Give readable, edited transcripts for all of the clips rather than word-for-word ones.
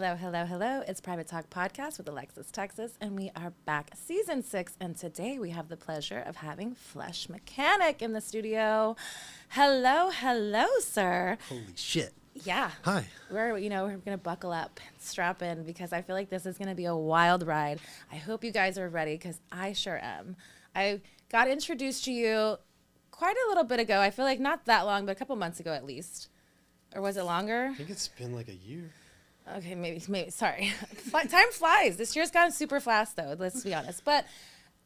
Hello, hello, hello. It's Private Talk Podcast with Alexis Texas, and we are back season 6. And today we have the pleasure of having Flesh Mechanic in the studio. Hello, hello, sir. Holy shit. Yeah. Hi. We're going to buckle up, strap in, because I feel like this is going to be a wild ride. I hope you guys are ready, because I sure am. I got introduced to you quite a little bit ago. I feel like not that long, but a couple months ago at least. Or was it longer? I think it's been like a year. Okay, maybe. Sorry. Time flies. This year's gone super fast, though. Let's be honest. But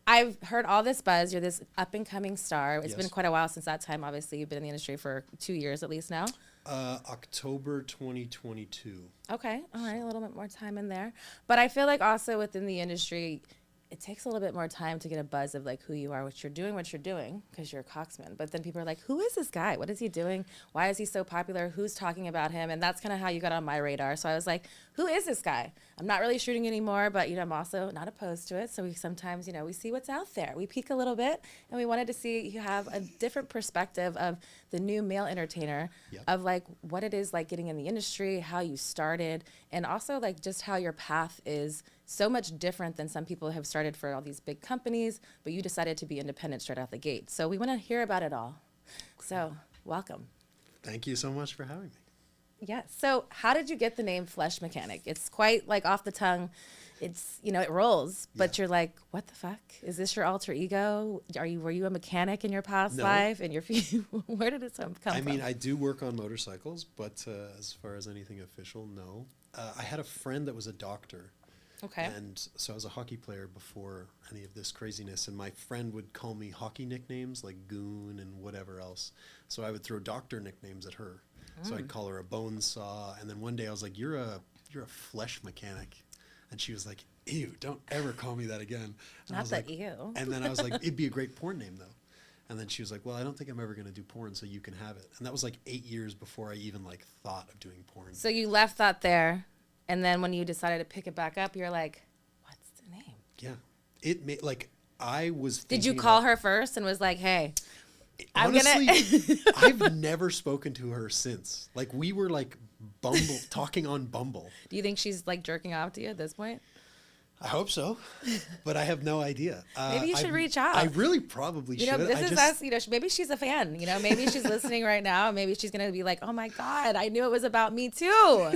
I've heard all this buzz. You're this up-and-coming star. It's been quite a while since that time. Obviously, you've been in the industry for 2 years at least now. October 2022. Okay. All right. A little bit more time in there. But I feel like also within the industry, it takes a little bit more time to get a buzz of like who you are, what you're doing, because you're a coxman. But then people are like, who is this guy? What is he doing? Why is he so popular? Who's talking about him? And that's kind of how you got on my radar. So I was like, who is this guy? I'm not really shooting anymore, but, I'm also not opposed to it. So we sometimes, we see what's out there. We peek a little bit, and we wanted to see you have a different perspective of the new male entertainer, of like what it is like getting in the industry, how you started, and also like just how your path is so much different than some people have started for all these big companies, but you decided to be independent straight out the gate. So we want to hear about it all. So welcome. Thank you so much for having me. Yeah. So how did you get the name Flesh Mechanic? It's quite like off the tongue. It's, it rolls, but you're like, what the fuck? Is this your alter ego? Were you a mechanic in your past life? And where did it come from? I mean, I do work on motorcycles, but as far as anything official, no. I had a friend that was a doctor. Okay. And so I was a hockey player before any of this craziness, and my friend would call me hockey nicknames like Goon and whatever else. So I would throw doctor nicknames at her. So I'd call her a bone saw, and then one day I was like, "You're a flesh mechanic," and she was like, "Ew, don't ever call me that again." And Not that ew. And then I was like, "It'd be a great porn name though." And then she was like, "Well, I don't think I'm ever going to do porn, so you can have it." And that was like 8 years before I even like thought of doing porn. So you left that there. And then when you decided to pick it back up, you're like, what's the name? Yeah. It made, like, I was Did you call her first and was like, hey, honestly, I've never spoken to her since. Like, we were, like, talking on Bumble. Do you think she's, like, jerking off to you at this point? I hope so, but I have no idea. Maybe you should reach out. I really probably should. This is us, maybe she's a fan, maybe she's listening right now. Maybe she's going to be like, oh, my God, I knew it was about me, too.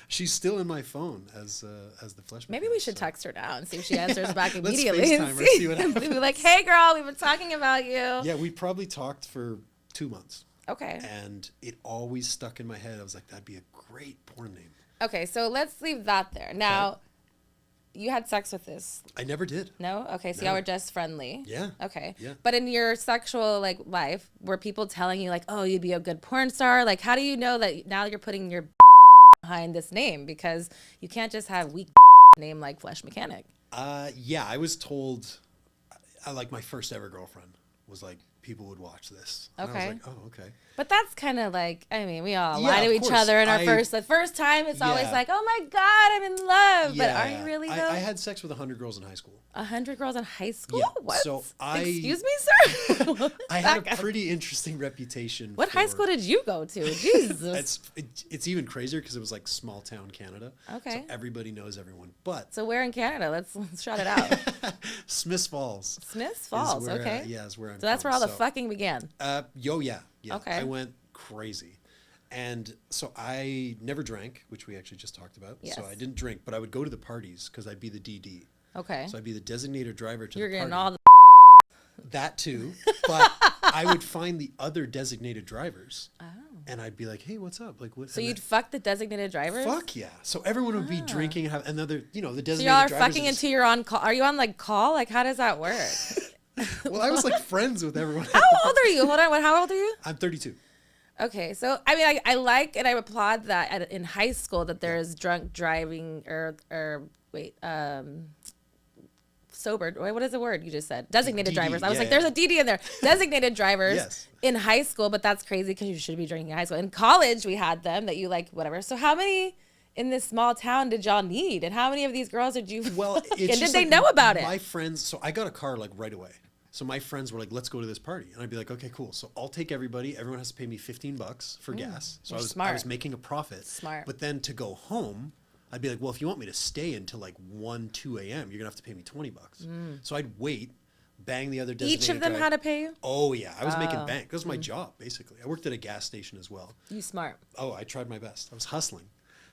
She's still in my phone as the flesh. Maybe we should text her now and see if she answers back immediately. Let's FaceTime her, see what happens. Be like, hey, girl, we've been talking about you. Yeah, we probably talked for 2 months. Okay. And it always stuck in my head. I was like, that'd be a great porn name. Okay, so let's leave that there. Now, you had sex with this. I never did. No? Okay, so y'all were just friendly. Yeah. Okay. Yeah. But in your sexual life, were people telling you like, oh, you'd be a good porn star? Like, how do you know that now you're putting your behind this name? Because you can't just have weak name like Flesh Mechanic. Yeah, I was told, like my first ever girlfriend was like, people would watch this. And Okay. I was like, oh, okay. But that's kind of like, I mean, we all lie to each other in the first time. It's always like, oh my God, I'm in love. Yeah, but are you really though? I had sex with 100 girls in high school. 100 girls in high school? Yeah. What? So Excuse me, sir? I had a pretty interesting reputation. What high school did you go to? Jesus. It's even crazier because it was like small town Canada. Okay. So everybody knows everyone. But so where in Canada? Let's shout it out. Smiths Falls. Smiths Falls. Where, okay. Yeah, is where I'm. So that's from. where all the fucking began. Yeah. Okay. I went crazy. And so I never drank, which we actually just talked about. Yes. So I didn't drink, but I would go to the parties because I'd be the DD. Okay. So I'd be the designated driver to You're the party. getting all the That too. But I would find the other designated drivers. Oh. And I'd be like, hey, what's up? Like, what? So you'd fuck the designated drivers? Fuck yeah. So everyone would be drinking and have another, the designated so y'all are drivers. fucking until you're on call. Are you on like call? Like, how does that work? Well, I was like friends with everyone. How old are you? Hold on. How old are you? I'm 32. Okay, so I mean, I like and I applaud that in high school that there is drunk driving or sober. What is the word you just said? Designated DD, drivers. I was like, yeah. there's a DD in there. Designated drivers Yes. in high school, but that's crazy because you should be drinking in high school. In college, we had them that you like whatever. So how many in this small town did y'all need, and how many of these girls did you? Well, and did they know about it? My friends. So I got a car like right away. So my friends were like, let's go to this party. And I'd be like, okay, cool. So I'll take everybody. Everyone has to pay me $15 for gas. So I was making a profit. Smart. But then to go home, I'd be like, well, if you want me to stay until like 1, 2 a.m., you're gonna have to pay me $20. So I'd wait, bang the other designated Each of them driver. had to pay you? Oh yeah, I was making bank. That was my job basically. I worked at a gas station as well. You smart. Oh, I tried my best. I was hustling.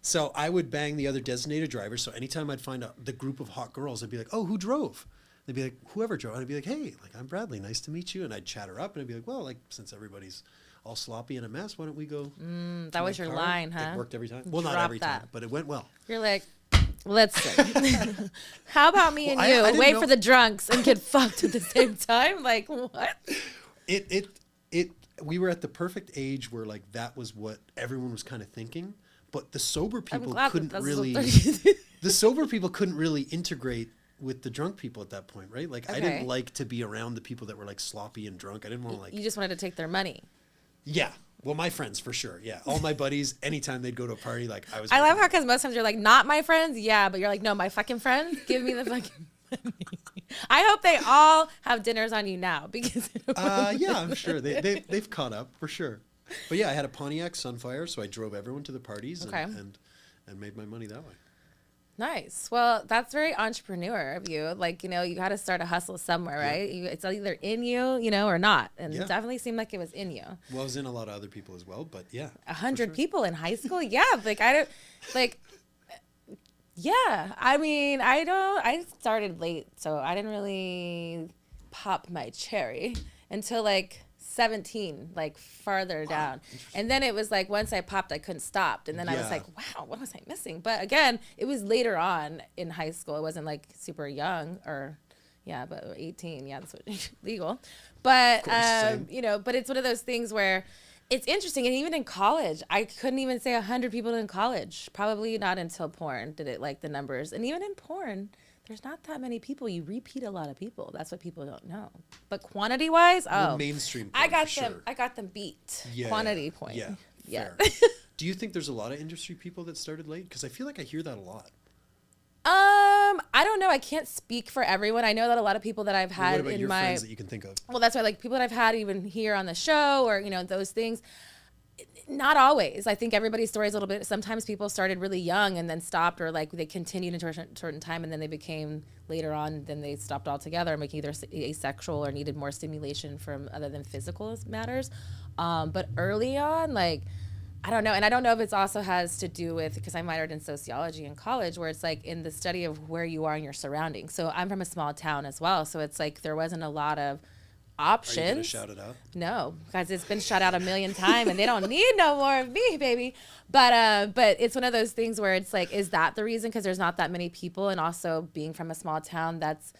So I would bang the other designated driver. So anytime I'd find out the group of hot girls, I'd be like, oh, who drove? They'd be like, whoever drove. And I'd be like, hey, like, I'm Bradley. Nice to meet you. And I'd chat her up and I'd be like, well, like, since everybody's all sloppy and a mess, why don't we go? That was your car? line, huh? It worked every time. Well, not Drop every time, that. but it went well. You're like, listen, how about me and I you didn't wait know- for the drunks and get fucked at the same time? Like, what? We were at the perfect age where like that was what everyone was kind of thinking, but the sober people glad that couldn't that's really. what The sober people couldn't really integrate with the drunk people at that point, right? Like I Okay. didn't like to be around the people that were like sloppy and drunk. I didn't want to like. You just wanted to take their money. Yeah. Well, my friends for sure. Yeah. All my buddies, anytime they'd go to a party, like I was. I love making- how, because most times you're like, not my friends. Yeah, but you're like, no, my fucking friends. Give me the fucking money. I hope they all have dinners on you now because. Yeah, I'm sure they've caught up for sure. But yeah, I had a Pontiac Sunfire, so I drove everyone to the parties Okay. and made my money that way. Nice. Well, that's very entrepreneur of you. Like, you know, you got to start a hustle somewhere, right? It's either in you, you know, or not. And Yeah. it definitely seemed like it was in you. Well, I was in a lot of other people as well, but yeah. 100 people in high school? Yeah. Like, I don't, like, yeah. I mean, I started late, so I didn't really pop my cherry until like 17, like farther down. And then it was like, once I popped, I couldn't stop. And then I was Yeah. like, wow, what was I missing? But again, it was later on in high school. It wasn't like super young or, yeah, but 18. Yeah, that's what legal. But, course, same. you know, but it's one of those things where it's interesting. And even in college, I couldn't even say 100 people in college. Probably not until porn did it like the numbers. And even in porn, there's not that many people. You repeat a lot of people. That's what people don't know. But quantity wise, We're oh, mainstream. I porn got for them. sure. I got them beat. Yeah, Quantity point. Yeah. Yeah. Fair. Do you think there's a lot of industry people that started late? Because I feel like I hear that a lot. I don't know. I can't speak for everyone. I know that a lot of people that I've What had about in your my friends that you can think of? well, that's why like people that I've had even here on the show or you know those things. Not always. I think everybody's story is a little bit. Sometimes people started really young and then stopped, or like they continued into a certain time and then they became later on. Then they stopped altogether, making either asexual or needed more stimulation from other than physical matters. But early on, like I don't know, and I don't know if it's also has to do with because I minored in sociology in college, where it's like in the study of where you are in your surroundings. So I'm from a small town as well, so it's like there wasn't a lot of options. Are you gonna shout it out? No, because it's been shut out a million times and they don't need no more of me, baby. But it's one of those things where it's like, is that the reason? Because there's not that many people, and also being from a small town that's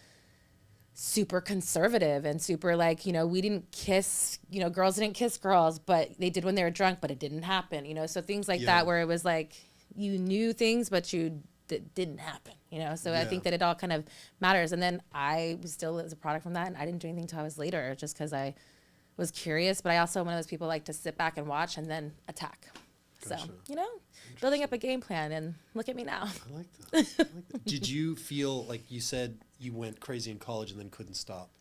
super conservative and super like, you know, we didn't kiss, you know, girls didn't kiss girls, but they did when they were drunk, but it didn't happen, you know, so things like Yeah. that where it was like you knew things, but didn't happen, you know, so I Yeah. think that it all kind of matters. And then I was still as a product from that, and I didn't do anything until I was later just because I was curious, but I also one of those people like to sit back and watch and then attack. Gotcha. So, you know, building up a game plan, and look at me now. I like that. I like that. Did you feel like you said you went crazy in college and then couldn't stop?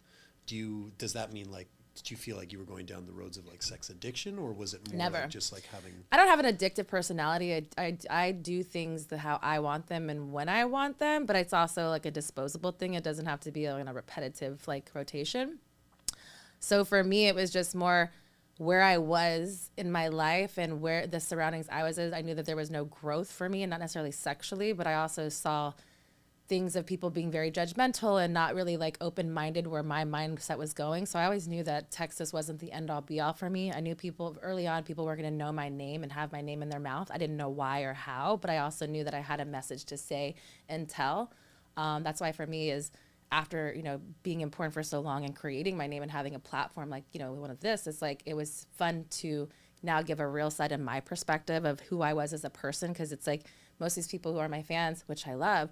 Does that mean like did you feel like you were going down the roads of like sex addiction, or was it more Never. like just like having? I don't have an addictive personality. I do things how I want them and when I want them, but it's also like a disposable thing. It doesn't have to be like a repetitive like rotation. So for me, it was just more where I was in my life and where the surroundings I was in. I knew that there was no growth for me, and not necessarily sexually, but I also saw things of people being very judgmental and not really like open-minded where my mindset was going. So I always knew that Texas wasn't the end-all be-all for me. I knew people early on, people were going to know my name and have my name in their mouth. I didn't know why or how, but I also knew that I had a message to say and tell. That's why for me is after, you know, being in porn for so long and creating my name and having a platform like, you know, one of this, it's like, it was fun to now give a real side of my perspective of who I was as a person. Cause it's like most of these people who are my fans, which I love,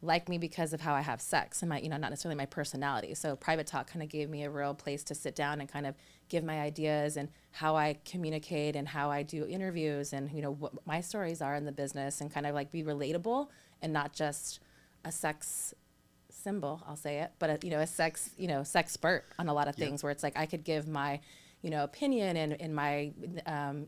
like me because of how I have sex and my, you know, not necessarily my personality. So Private Talk kind of gave me a real place to sit down and kind of give my ideas and how I communicate and how I do interviews and, you know, what my stories are in the business and kind of like be relatable and not just a sex symbol, I'll say it, but you know, a sex, you know, sex spurt on a lot of things where it's like I could give my, you know, opinion and my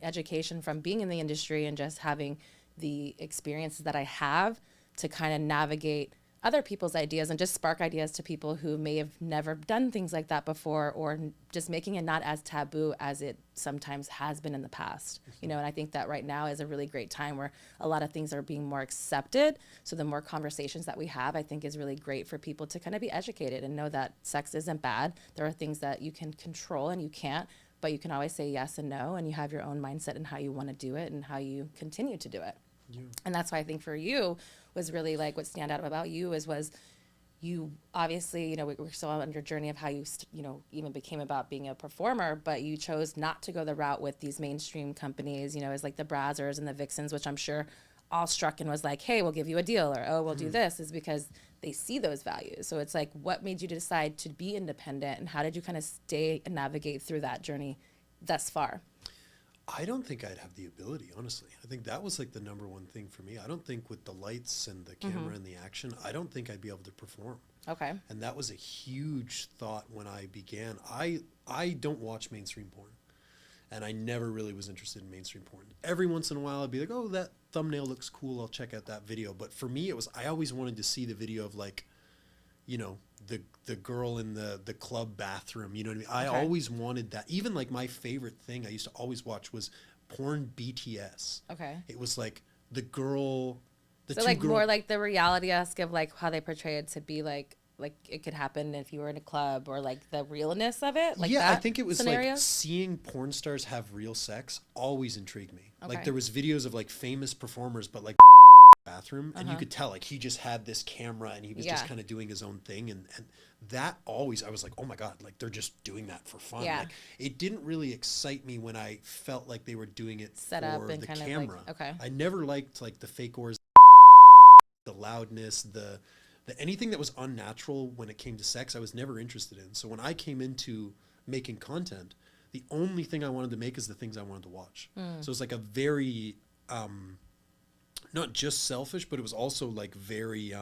education from being in the industry and just having the experiences that I have to kind of navigate other people's ideas and just spark ideas to people who may have never done things like that before, or just making it not as taboo as it sometimes has been in the past. You know, and I think that right now is a really great time where a lot of things are being more accepted. So the more conversations that we have, I think is really great for people to kind of be educated and know that sex isn't bad. There are things that you can control and you can't, but you can always say yes and no, and you have your own mindset and how you want to do it and how you continue to do it. Yeah. And that's why I think for you was really like what stand out about you was you obviously, you know, we're still on your journey of how you, you know, even became about being a performer, but you chose not to go the route with these mainstream companies, you know, as like the Brazzers and the Vixens, which I'm sure all struck and was like, hey, we'll give you a deal, or, oh, we'll do this, is because they see those values. So it's like, what made you decide to be independent, and how did you kind of stay and navigate through that journey thus far? I don't think I'd have the ability, honestly. I think that was like the number one thing for me. I don't think with the lights and the camera and the action, I don't think I'd be able to perform. Okay. And that was a huge thought when I began. I don't watch mainstream porn, and I never really was interested in mainstream porn. Every once in a while I'd be like, oh, that thumbnail looks cool, I'll check out that video. But for me, it was, I always wanted to see the video of, like, you know, the girl in the club bathroom, you know what I mean? I always wanted that. Even like my favorite thing I used to always watch was porn BTS. Okay. It was like the girl, so like more like the reality-esque of like how they portray it to be like it could happen if you were in a club, or like the realness of it. Like, yeah, that I think it was scenario? like seeing porn stars have real sex always intrigued me. Okay. Like there was videos of like famous performers, but like bathroom, and you could tell like he just had this camera and he was just kind of doing his own thing, and that always, I was like, oh my god, like they're just doing that for fun. Like it didn't really excite me when I felt like they were doing it set for up and the camera. Like, okay, I never liked like the fake ors, the loudness, the anything that was unnatural when it came to sex. I was never interested in. So when I came into making content, the only thing I wanted to make is the things I wanted to watch. So it's like a very not just selfish, but it was also like very,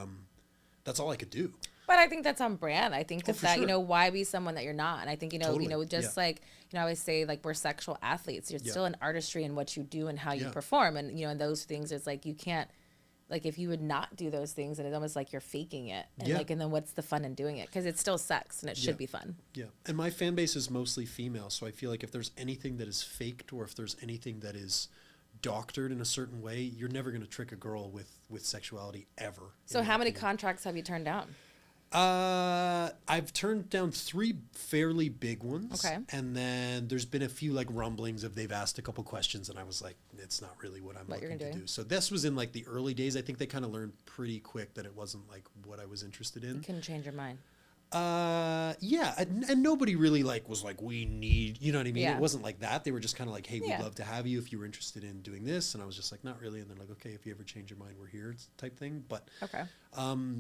that's all I could do. But I think that's on brand. I think that, sure. You know, why be someone that you're not? And I think, Totally. you know, just like, you know, I always say like we're sexual athletes. You're still an artistry in what you do and how you perform. And, you know, and those things, it's like, you can't, like if you would not do those things, and it's almost like you're faking it. And like, and then what's the fun in doing it? Because it's still sex and it should be fun. Yeah. And my fan base is mostly female. So I feel like if there's anything that is faked, or if there's anything that is doctored in a certain way, you're never going to trick a girl with sexuality ever. So how many contracts have you turned down? I've turned down 3 fairly big ones. Okay. And then there's been a few like rumblings of they've asked a couple questions, and I was like, it's not really what I'm looking to do. So this was in like the early days. I think they kind of learned pretty quick that it wasn't like what I was interested in. You couldn't change your mind. Yeah, and nobody really like was like, we need, you know what I mean? Yeah. It wasn't like that. They were just kind of like, hey, we'd love to have you if you were interested in doing this. And I was just like, not really. And they're like, okay, if you ever change your mind, we're here, type thing. But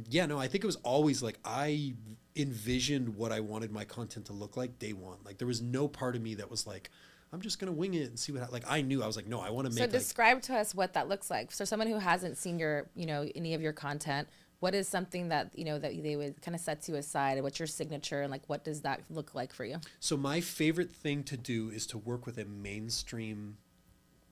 yeah, no, I think it was always like I envisioned what I wanted my content to look like day one. Like there was no part of me that was like, I'm just gonna wing it and see what. Like I knew, I was like, no, I want to make. So describe to us what that looks like. So someone who hasn't seen your, you know, any of your content, what is something that, you know, that they would kind of set you aside, and what's your signature, and like what does that look like for you? So my favorite thing to do is to work with a mainstream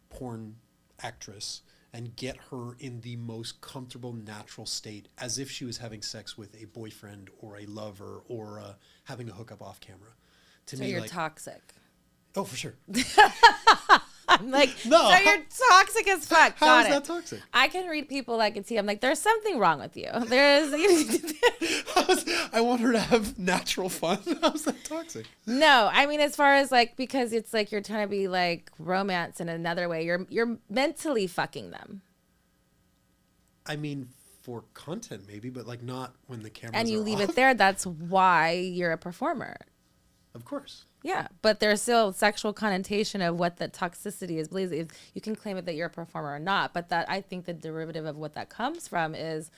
porn actress and get her in the most comfortable, natural state, as if she was having sex with a boyfriend or a lover, or having a hookup off camera. To me, you're like, toxic. Oh, for sure. I'm like, no. So you're toxic as fuck. How is that toxic? I can read people like and see. I'm like, there's something wrong with you. There's. I want her to have natural fun. How's that toxic? No, I mean, as far as like, because it's like you're trying to be like romance in another way. You're mentally fucking them. I mean, for content maybe, but like not when the cameras and you are leave off. It there. That's why you're a performer. Of course. Yeah, but there's still sexual connotation of what the toxicity is. Please, you can claim it that you're a performer or not, but that I think the derivative of what that comes from is,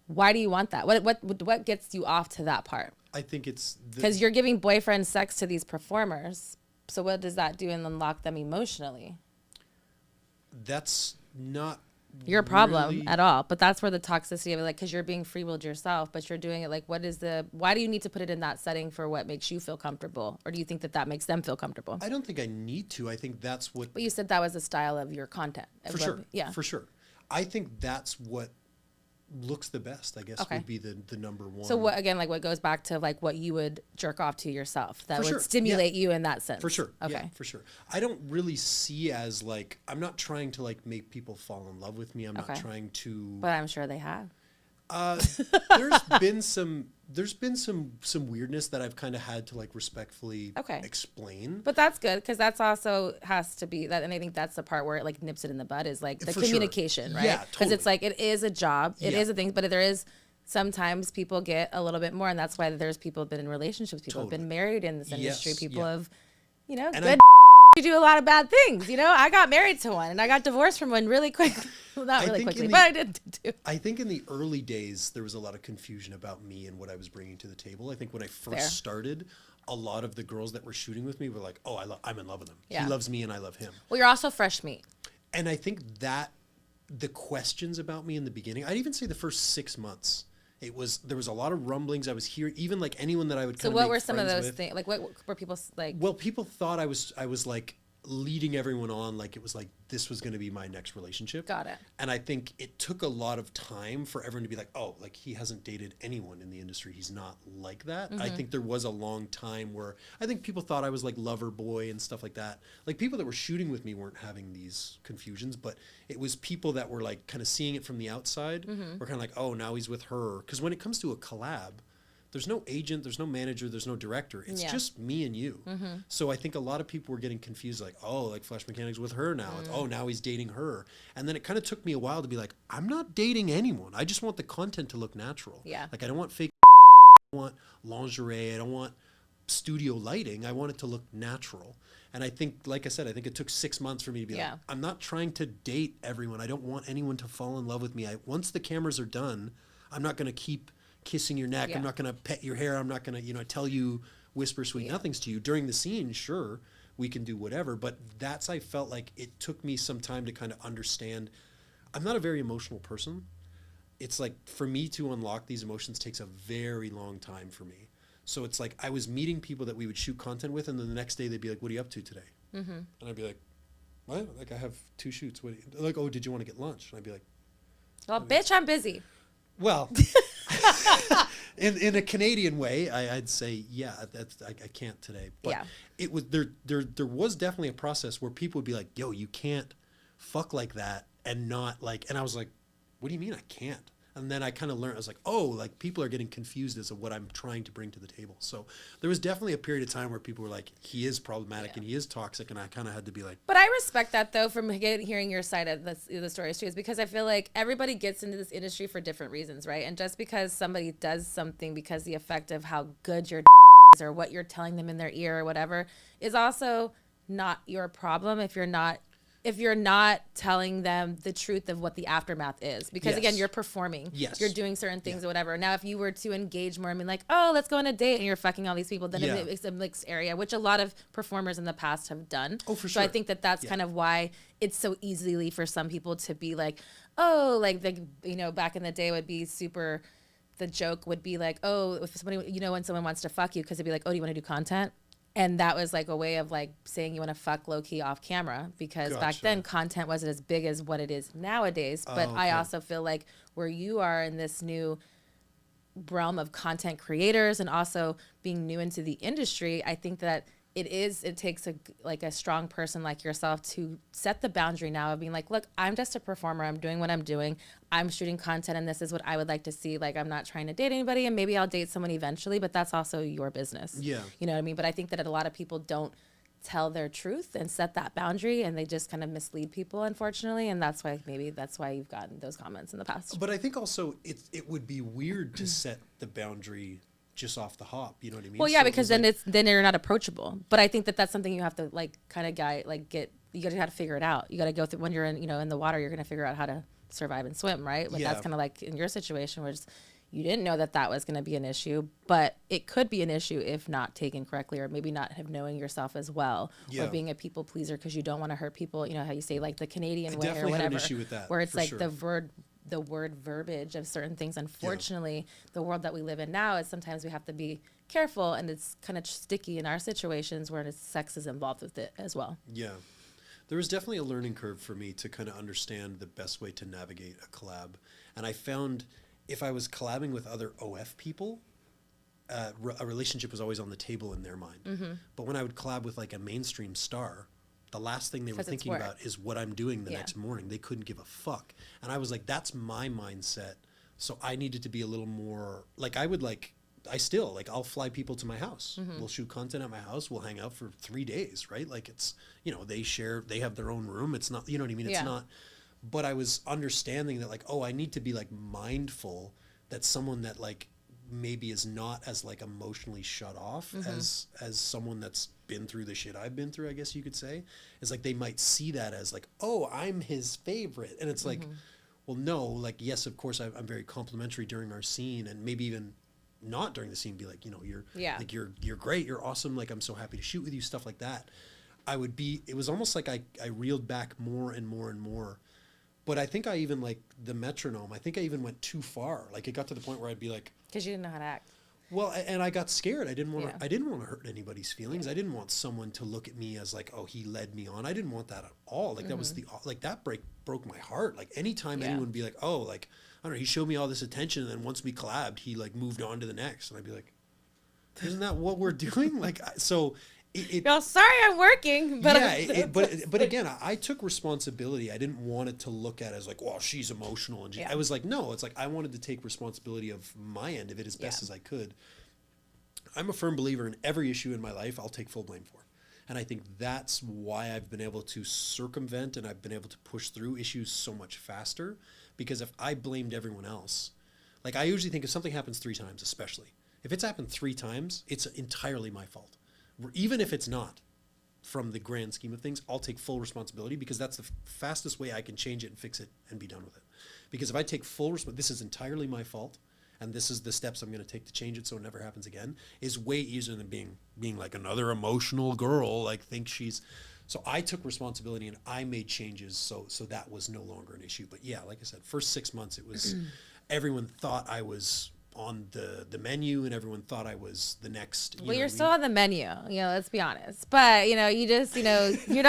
why do you want that? What gets you off to that part? I think it's because you're giving boyfriend sex to these performers. So what does that do and unlock them emotionally? That's not your problem really at all, but that's where the toxicity of it, like, because you're being free-willed yourself, but you're doing it like, why do you need to put it in that setting for what makes you feel comfortable, or do you think that makes them feel comfortable? I don't think I need to. I think that's what. But you said that was the style of your content. For sure. Yeah, for sure. I think that's what looks the best, I guess, Okay. would be the number one. So what, again, like what goes back to like what you would jerk off to yourself that For would sure. stimulate you in that sense. For sure. Okay. Yeah, for sure. I don't really see as like, I'm not trying to like make people fall in love with me. I'm not trying to. But I'm sure they have. There's been some weirdness that I've kind of had to like respectfully explain. But that's good, because that's also has to be that, and I think that's the part where it like nips it in the bud is like the For communication, sure. right? Yeah, Because totally. it's like it is a job, it Yeah. is a thing, but there is sometimes people get a little bit more, and that's why there's people who've been in relationships, people have been married in this industry, Yes, people yeah. have, you know, And good. You do a lot of bad things, you know. I got married to one, and I got divorced from one really quick. Well, not really quickly, but I did too. I think in the early days there was a lot of confusion about me and what I was bringing to the table. I think when I first started, a lot of the girls that were shooting with me were like, "Oh, I'm in love with him. Yeah. He loves me, and I love him." Well, you're also fresh meat. And I think that the questions about me in the beginning, I'd even say the first 6 months, there was a lot of rumblings. I was hearing, even like anyone that I would. So what were some of those things? Like what were people like? Well, people thought I was like leading everyone on, like it was like this was going to be my next relationship. Got it. And I think it took a lot of time for everyone to be like, oh, like he hasn't dated anyone in the industry. He's not like that. I think there was a long time where I think people thought I was like lover boy and stuff like that. Like people that were shooting with me weren't having these confusions, but it was people that were like kind of seeing it from the outside were kind of like, oh, now he's with her. Because when it comes to a collab, there's no agent, there's no manager, there's no director. It's just me and you. So I think a lot of people were getting confused, like, oh, like Flash Mechanic's with her now. Oh, now he's dating her. And then it kind of took me a while to be like, I'm not dating anyone. I just want the content to look natural. Yeah. Like I don't want fake, I don't want lingerie, I don't want studio lighting. I want it to look natural. And I think, like I said, I think it took 6 months for me to be like, I'm not trying to date everyone. I don't want anyone to fall in love with me. Once the cameras are done, I'm not going to keep kissing your neck. I'm not going to pet your hair. I'm not going to, tell you whisper sweet nothings to you during the scene. Sure, we can do whatever. But I felt like it took me some time to kind of understand. I'm not a very emotional person. It's like for me to unlock these emotions takes a very long time for me. So it's like I was meeting people that we would shoot content with, and then the next day they'd be like, what are you up to today? And I'd be like, what? Like I have 2 shoots. Like, oh, did you want to get lunch? And I'd be like, well, bitch, I'm busy. well, in a Canadian way, I'd say, yeah, I can't today. But it was there was definitely a process where people would be like, yo, you can't fuck like that and not like, and I was like, what do you mean I can't? And then I kind of learned, I was like, oh, like people are getting confused as to what I'm trying to bring to the table. So there was definitely a period of time where people were like, he is problematic and he is toxic. And I kind of had to be like. But I respect that, though, from hearing your side of the stories, too, is because I feel like everybody gets into this industry for different reasons, right? And just because somebody does something because the effect of how good your is or what you're telling them in their ear or whatever is also not your problem if you're not telling them the truth of what the aftermath is. Because again, you're performing. Yes. You're doing certain things or whatever. Now, if you were to engage more and be like, oh, let's go on a date and you're fucking all these people, then it's a mixed area, which a lot of performers in the past have done. Oh, for So sure. I think that's kind of why it's so easily for some people to be like, oh, like back in the day would be super, the joke would be like, oh, if somebody, when someone wants to fuck you, because they'd be like, oh, do you want to do content? And that was like a way of like saying you want to fuck low key off camera, because back then content wasn't as big as what it is nowadays. But I also feel like where you are in this new realm of content creators and also being new into the industry, I think that it takes a strong person like yourself to set the boundary now of being like, look, I'm just a performer. I'm doing what I'm doing. I'm shooting content and this is what I would like to see. Like, I'm not trying to date anybody, and maybe I'll date someone eventually, but that's also your business. Yeah. You know what I mean? But I think that a lot of people don't tell their truth and set that boundary, and they just kind of mislead people, unfortunately. And that's why you've gotten those comments in the past. But I think also it would be weird to set the boundary just off the hop, you know what I mean? Well, yeah, so because then you're not approachable. But I think that that's something you have to you got to figure it out. You got to go through when you're in the water. You're going to figure out how to survive and swim, right? But that's kind of like in your situation, where you didn't know that was going to be an issue, but it could be an issue if not taken correctly, or maybe not have knowing yourself as well, or being a people pleaser because you don't want to hurt people. You know how you say like the Canadian way or whatever, had an issue with that, where it's like sure. the word verbiage of certain things. Unfortunately, the world that we live in now is sometimes we have to be careful, and it's kind of sticky in our situations where sex is involved with it as well. Yeah. There was definitely a learning curve for me to kind of understand the best way to navigate a collab. And I found if I was collabing with other OF people, a relationship was always on the table in their mind. But when I would collab with like a mainstream star, the last thing they were thinking about is what I'm doing the next morning. They couldn't give a fuck. And I was like, that's my mindset. So I needed to be a little more like I'll fly people to my house. We'll shoot content at my house. We'll hang out for 3 days, right? Like it's, they have their own room. It's not, you know what I mean? It's not, but I was understanding that like, I need to be like mindful that someone that like maybe is not as like emotionally shut off as someone that's been through the shit I've been through, I guess you could say, is like, they might see that as like, I'm his favorite. And it's like, well, no, like, yes, of course I'm very complimentary during our scene, and maybe even not during the scene, be like, you're great. You're awesome. Like, I'm so happy to shoot with you, stuff like that. It was almost like I reeled back more and more and more. But I think I even like the metronome. I think I even went too far. Like it got to the point where I'd be like, because you didn't know how to act. Well, and I got scared. I didn't want to hurt anybody's feelings. I didn't want someone to look at me as like, he led me on. I didn't want that at all. Like that was that broke my heart. Like anytime anyone would be like, like, I don't know, he showed me all this attention, and then once we collabed, he like moved on to the next, and I'd be like, isn't that what we're doing? Like, so. Sorry, I'm working. But but again, I took responsibility. I didn't want it to look at as like, she's emotional. And I was like, no, it's like I wanted to take responsibility of my end of it as best as I could. I'm a firm believer in every issue in my life, I'll take full blame for. And I think that's why I've been able to circumvent and I've been able to push through issues so much faster. Because if I blamed everyone else, like I usually think if something happens 3 times, especially, if it's happened 3 times, it's entirely my fault. Even if it's not, from the grand scheme of things, I'll take full responsibility because that's the fastest way I can change it and fix it and be done with it. Because if I take full responsibility, this is entirely my fault, and this is the steps I'm going to take to change it so it never happens again, is way easier than being like another emotional girl, like think she's... So I took responsibility and I made changes so that was no longer an issue. But yeah, like I said, first 6 months, it was... everyone thought I was... on the menu, and everyone thought I was the next. You're still on the menu, let's be honest. But, you just, you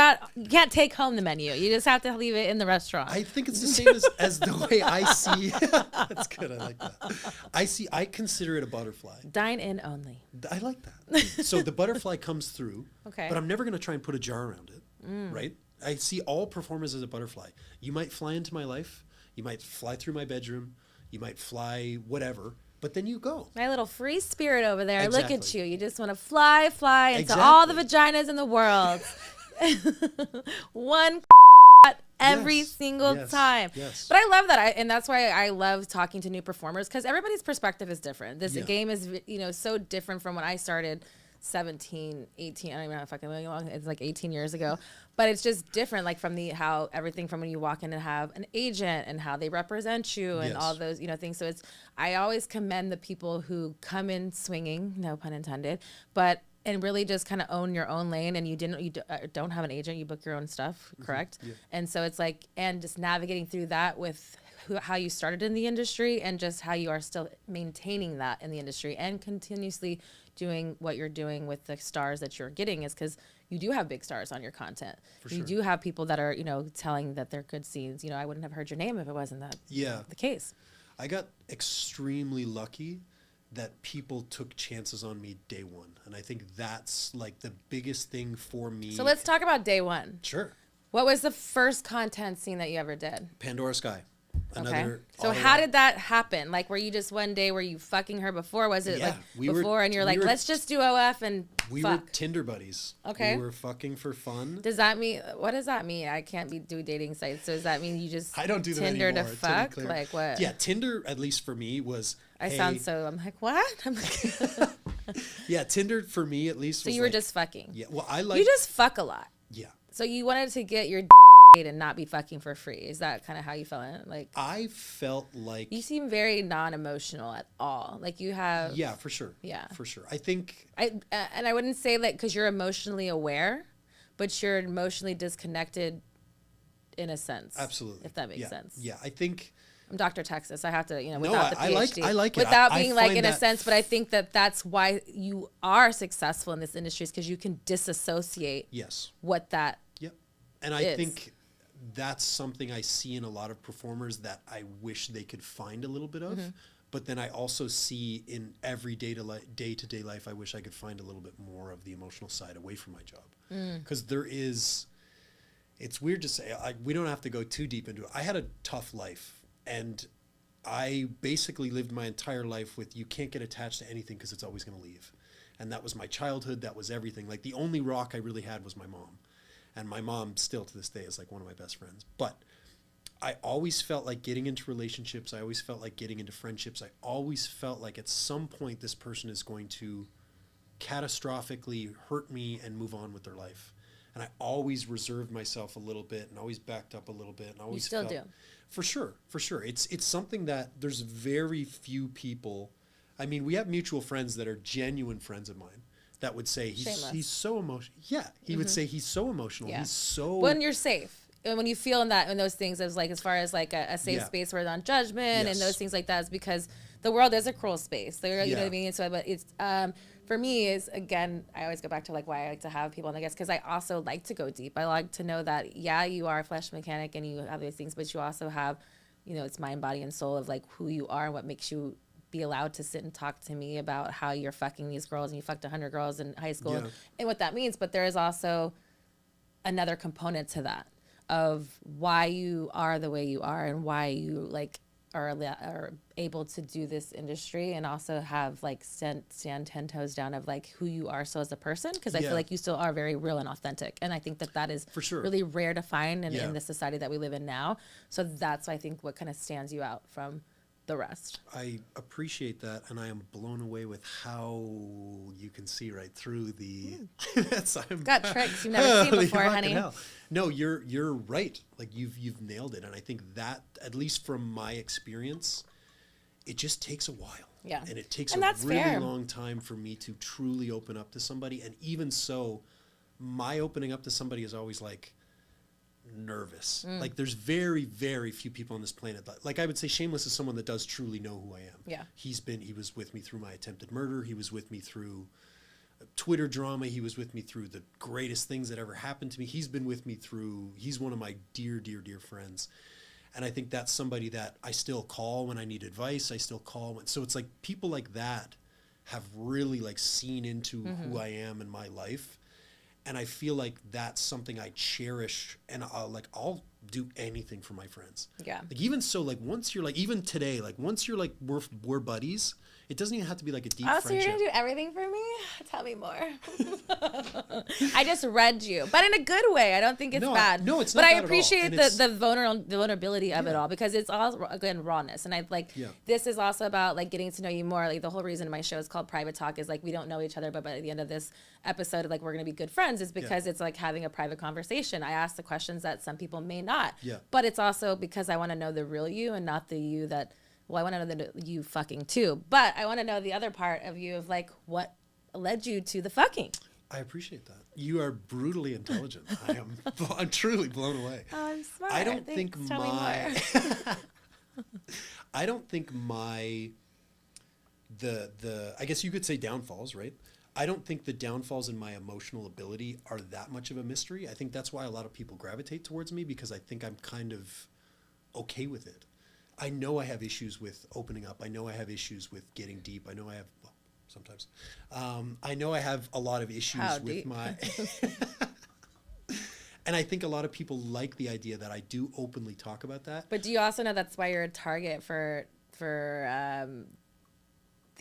can't take home the menu. You just have to leave it in the restaurant. I think it's the same as the way I see. That's good. I like that. I consider it a butterfly. Dine in only. I like that. So the butterfly comes through, okay, but I'm never going to try and put a jar around it, right? I see all performers as a butterfly. You might fly into my life. You might fly through my bedroom. You might fly whatever. But then you go. My little free spirit over there. Exactly. Look at you. You just want to fly into all the vaginas in the world. One every single time. Yes. But I love that. And that's why I love talking to new performers, because everybody's perspective is different. This game is, so different from when I started 17, 18, I don't even know how fucking long, it's like 18 years ago. But it's just different, like from how everything from when you walk in and have an agent and how they represent you and all those, things. So I always commend the people who come in swinging, no pun intended, and really just kind of own your own lane, and you don't have an agent, you book your own stuff, correct? Yeah. And so it's like, and just navigating through that with how you started in the industry and just how you are still maintaining that in the industry and continuously doing what you're doing with the stars that you're getting, is because you do have big stars on your content. You do have people that are, telling that they're good scenes. I wouldn't have heard your name if it wasn't the case. I got extremely lucky that people took chances on me day one. And I think that's like the biggest thing for me. So let's talk about day one. Sure. What was the first content scene that you ever did? Pandora Sky. Okay. So how did that happen? Like, were you just one day, were you fucking her before? Was it and you're like, let's just do OF and we were Tinder buddies. Okay. We were fucking for fun. What does that mean? I can't do dating sites. So does that mean you just I don't do them Tinder anymore, to fuck? Like what? Yeah, Tinder, at least for me, was I'm like, what? I'm like yeah, Tinder for me at least was so you were just fucking. Yeah. Well, you just fuck a lot. Yeah. So you wanted to get your and not be fucking for free. Is that kind of how you felt? Like, I felt like you seem very non-emotional at all. Like you have. Yeah, for sure. Yeah, for sure. I think. And I wouldn't say that because you're emotionally aware, but you're emotionally disconnected, in a sense. Absolutely. If that makes sense. Yeah, I think. I'm Dr. Texas. I have to, without the PhD. I like it. Without being like in a sense, but I think that's why you are successful in this industry, is because you can disassociate. Yes. What that. And I think that's something I see in a lot of performers that I wish they could find a little bit of. But then I also see in every day-to-day life, I wish I could find a little bit more of the emotional side away from my job. Because it's weird to say, we don't have to go too deep into it. I had a tough life, and I basically lived my entire life with, you can't get attached to anything because it's always going to leave. And that was my childhood. That was everything. Like, the only rock I really had was my mom. And my mom still to this day is like one of my best friends. But I always felt like getting into relationships, I always felt like getting into friendships, I always felt like at some point this person is going to catastrophically hurt me and move on with their life. And I always reserved myself a little bit and always backed up a little bit. And always you still do. For sure. It's something that there's very few people. I mean, we have mutual friends that are genuine friends of mine that would say he's so emotional. Yeah, he would say he's so emotional. Yeah. He's so... When you're safe. And when you feel in those things, as far as a safe space where non-judgment and those things like that, is because the world is a cruel space. You know what I mean? So, but it's for me is, again, I always go back to why I like to have people on the guest, because I also like to go deep. I like to know that you are a flesh mechanic and you have these things, but you also have, it's mind, body, and soul of who you are and what makes you be allowed to sit and talk to me about how you're fucking these girls and you fucked 100 girls in high school and what that means. But there is also another component to that, of why you are the way you are and why you are able to do this industry, and also have stand 10 toes down of who you are so as a person, because I feel like you still are very real and authentic, and I think that is for sure really rare to find in the society that we live in now. So that's, I think, what kind of stands you out from the rest. I appreciate that, and I am blown away with how you can see right through the. Got tricks you've never seen before, honey. Hell. No, you're right. You've nailed it, and I think that, at least from my experience, it just takes a while. Yeah, and it takes a really long time for me to truly open up to somebody, and even so, my opening up to somebody is always nervous. There's very, very few people on this planet that, I would say Shameless is someone that does truly know who I am. Yeah. He was with me through my attempted murder. He was with me through Twitter drama. He was with me through the greatest things that ever happened to me. He's been with me through, he's one of my dear, dear, dear friends. And I think that's somebody that I still call when I need advice. I still call when, so it's people like that have really seen into who I am in my life. And I feel like that's something I cherish, and I'll do anything for my friends. Yeah. Even so, once you're even today, once you're we're buddies, it doesn't even have to be a deep friendship. So you're gonna do everything for me? Tell me more. I just read you, but in a good way. I don't think it's bad. No, it's not. But bad I appreciate at all. the vulnerability of it all, because it's all, again, rawness. And this is also about getting to know you more. The whole reason my show is called Private Talk is we don't know each other, but by the end of this episode, we're gonna be good friends, is because it's having a private conversation. I ask the questions that some people may not. Yeah. But it's also because I want to know the real you and not the you that. Well, I want to know the you fucking too, but I want to know the other part of you of what led you to the fucking. I appreciate that. You are brutally intelligent. I'm truly blown away. Oh, I'm smart. I don't think I guess you could say downfalls, right? I don't think the downfalls in my emotional ability are that much of a mystery. I think that's why a lot of people gravitate towards me, because I think I'm kind of okay with it. I know I have issues with opening up. I know I have issues with getting deep. I know I have, sometimes. I know I have a lot of issues with my... And I think a lot of people like the idea that I do openly talk about that. But do you also know that's why you're a target for the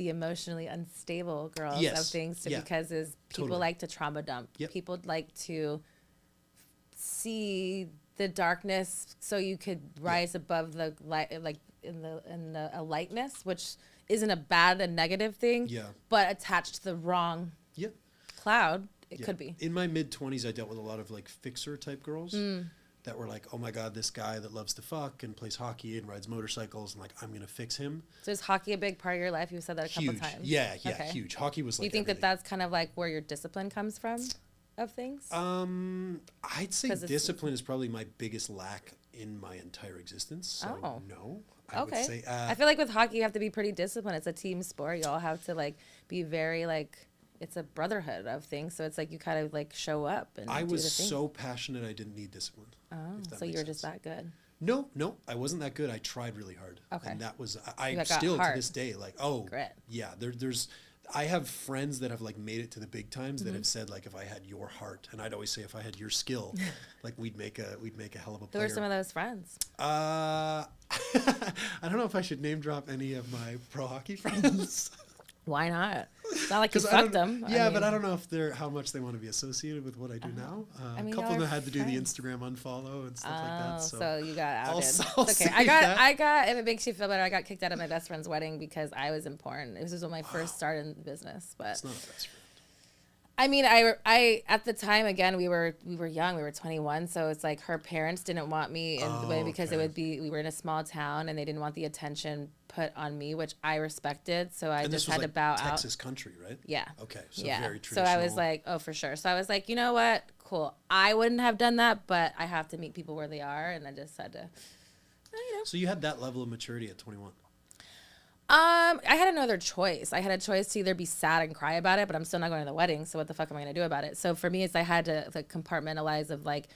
emotionally unstable girls of things? Because people like to trauma dump. Yep. People like to see the darkness so you could rise above the light, in a lightness, which isn't a bad and negative thing, but attached to the wrong cloud, it could be. In my mid-20s, I dealt with a lot of fixer type girls that were oh my God, this guy that loves to fuck and plays hockey and rides motorcycles, and I'm gonna fix him. So is hockey a big part of your life? You said that a couple times. Yeah, okay. Huge. Hockey was you think everything. That's kind of where your discipline comes from? Of things? I'd say discipline is probably my biggest lack in my entire existence. So no, I would say. I feel with hockey you have to be pretty disciplined. It's a team sport. You all have to be very it's a brotherhood of things. So it's like you kind of like show up and I do was the things. so passionate I didn't need discipline. Oh, if that so you makes were just sense. that good. No, I wasn't that good. I tried really hard. Okay. And that was, You I got still to heart. this day, like, oh, Grit. yeah, there's, I have friends that have like made it to the big times Mm-hmm. that have said like, if I had your heart, and I'd always say if I had your skill, like we'd make a hell of a Who player. are some of those friends? I don't know if I should name drop any of my pro hockey friends. Why not? It's not like you 'Cause fucked them. Yeah, mean, but I don't know if they're how much they want to be associated with what I do now. I mean, a couple of y'all them are had to do the friends. Instagram unfollow and stuff like that. So you got I'll outed. I'll It's okay. say that. I got. If it makes you feel better, I got kicked out of my best friend's wedding because I was important. This was when my first start in business. But It's not a best friend. I mean, I at the time again we were young. We were 21, so it's like her parents didn't want me in the way because it okay. would be we were in a small town and they didn't want the attention put on me, which I respected. So I And just this was had to like bow Texas out. country, right? Yeah. Okay, so Yeah. very So traditional. I was like, oh, for sure. So I was like, you know what? Cool. I wouldn't have done that, but I have to meet people where they are, and I just had to, you know. So you had that level of maturity at 21. I had another choice. I had a choice to either be sad and cry about it, but I'm still not going to the wedding. So what the fuck am I going to do about it? So for me, it's I had to like compartmentalize of like,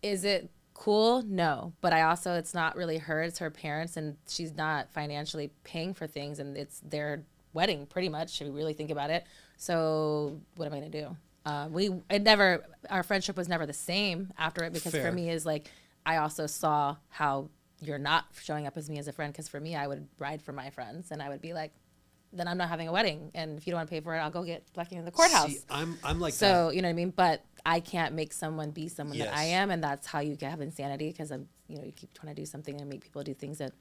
is it cool? No, but I also it's not really her. It's her parents, and she's not financially paying for things, and it's their wedding pretty much. If you really think about it. So what am I going to do? Our friendship was never the same after it because Fair. for me is like I also saw how you're not showing up as me as a friend because for me I would ride for my friends and I would be like then I'm not having a wedding and if you don't want to pay for it I'll go get blacking in the courthouse. See, I'm like So that. you know what I mean, but I can't make someone be someone that I Yes. am, and that's how you have insanity because I'm you keep trying to do something and make people do things that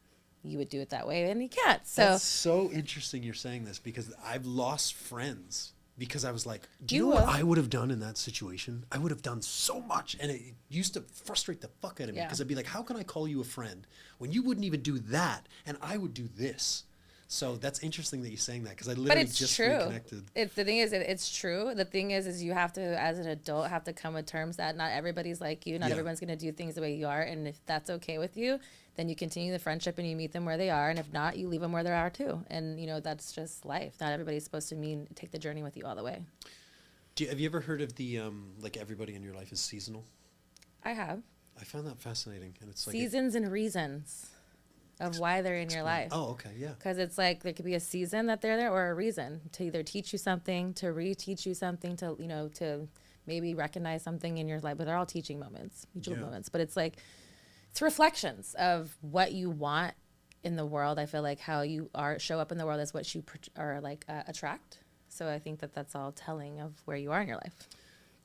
you would do it that way and you can't. So That's so interesting you're saying this because I've lost friends because I was like, do you You know what will. I would have done in that situation? I would have done so much. And it used to frustrate the fuck out of me Yeah. because I'd be like, how can I call you a friend when you wouldn't even do that and I would do this? So that's interesting that you're saying that because I but literally it's just true. reconnected. It's the thing is it's true. The thing is you have to as an adult have to come with terms that not everybody's like you. Not Yeah. everyone's gonna do things the way you are, and if that's okay with you, then you continue the friendship and you meet them where they are, and if not, you leave them where they are too. And that's just life. Not everybody's supposed to take the journey with you all the way. Have you ever heard of the like everybody in your life is seasonal? I have I found that fascinating, and it's like seasons and reasons of why they're in your life. Oh, okay, yeah. Because it's like there could be a season that they're there or a reason to either teach you something, to reteach you something, to to maybe recognize something in your life. But they're all teaching moments, mutual Yeah. moments. But it's like it's reflections of what you want in the world. I feel like how you show up in the world is what you are like attract. So I think that that's all telling of where you are in your life.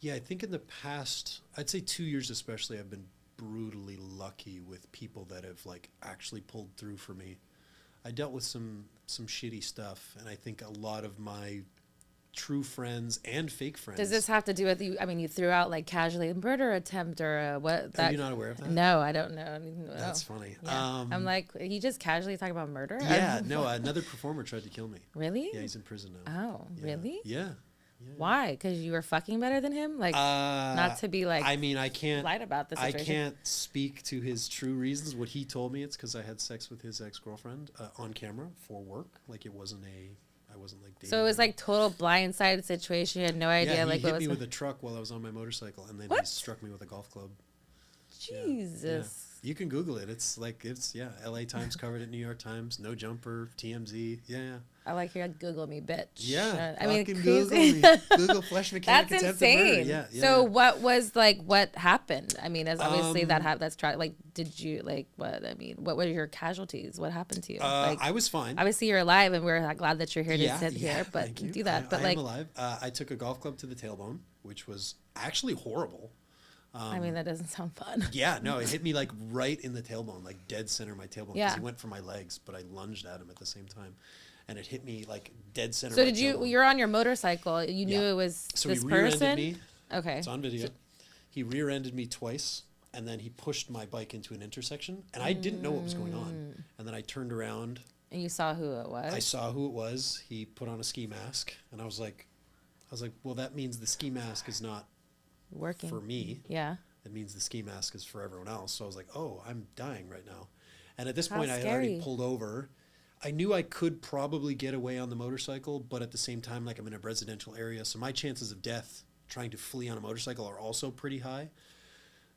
Yeah, I think in the past, I'd say 2 years especially, I've been brutally lucky with people that have like actually pulled through for me. I dealt with some shitty stuff, and I think a lot of my true friends and fake friends. Does this have to do with you? I mean, you threw out like casually a murder attempt or what? Are you not aware of that? No, I don't know. That's funny. Yeah. I'm like, you just casually talk about murder? Yeah, no, another performer tried to kill me. Really? Yeah, he's in prison now. Oh, Yeah. really? Yeah. Why? Because you were fucking better than him? Like, not to be like I mean, I can't lied about the I situation. can't speak to his true reasons. What he told me, it's because I had sex with his ex-girlfriend on camera for work. Like I wasn't like dating. So it was her. like total blindsided situation. You had no idea Yeah, like he what hit was me with a truck while I was on my motorcycle, and then he What? struck me with a golf club. Jesus. You can Google it. It's LA Times covered it, New York Times, No Jumper, TMZ. Yeah. I like your Google me, bitch. Yeah. I mean, fucking crazy. Google me. Google flesh mechanic That's attempted murder. insane. Yeah. So what was like what happened? I mean, as obviously that's like did you like what I mean, what were your casualties? What happened to you? Like I was fine. obviously you're alive and we're glad that you're here to Yeah, sit here, but thank you. do that. But I like am alive. I took a golf club to the tailbone, which was actually horrible. I mean that doesn't sound fun. Yeah, no, it hit me like right in the tailbone, like dead center of my tailbone. Yeah. Because he went for my legs, but I lunged at him at the same time, and it hit me like dead center. So of my did you? tailbone. You're on your motorcycle. You knew Yeah. it was So this he rear-ended person. me. Okay. It's on video. He rear-ended me twice, and then he pushed my bike into an intersection, and I didn't know what was going on. And then I turned around. And you saw who it was. I saw who it was. He put on a ski mask, and I was like, well, that means the ski mask is not Working for me. Yeah. It means the ski mask is for everyone else. So I was like, oh, I'm dying right now. And at this How point, I had already scary. pulled over. I knew I could probably get away on the motorcycle, but at the same time, like I'm in a residential area, so my chances of death trying to flee on a motorcycle are also pretty high.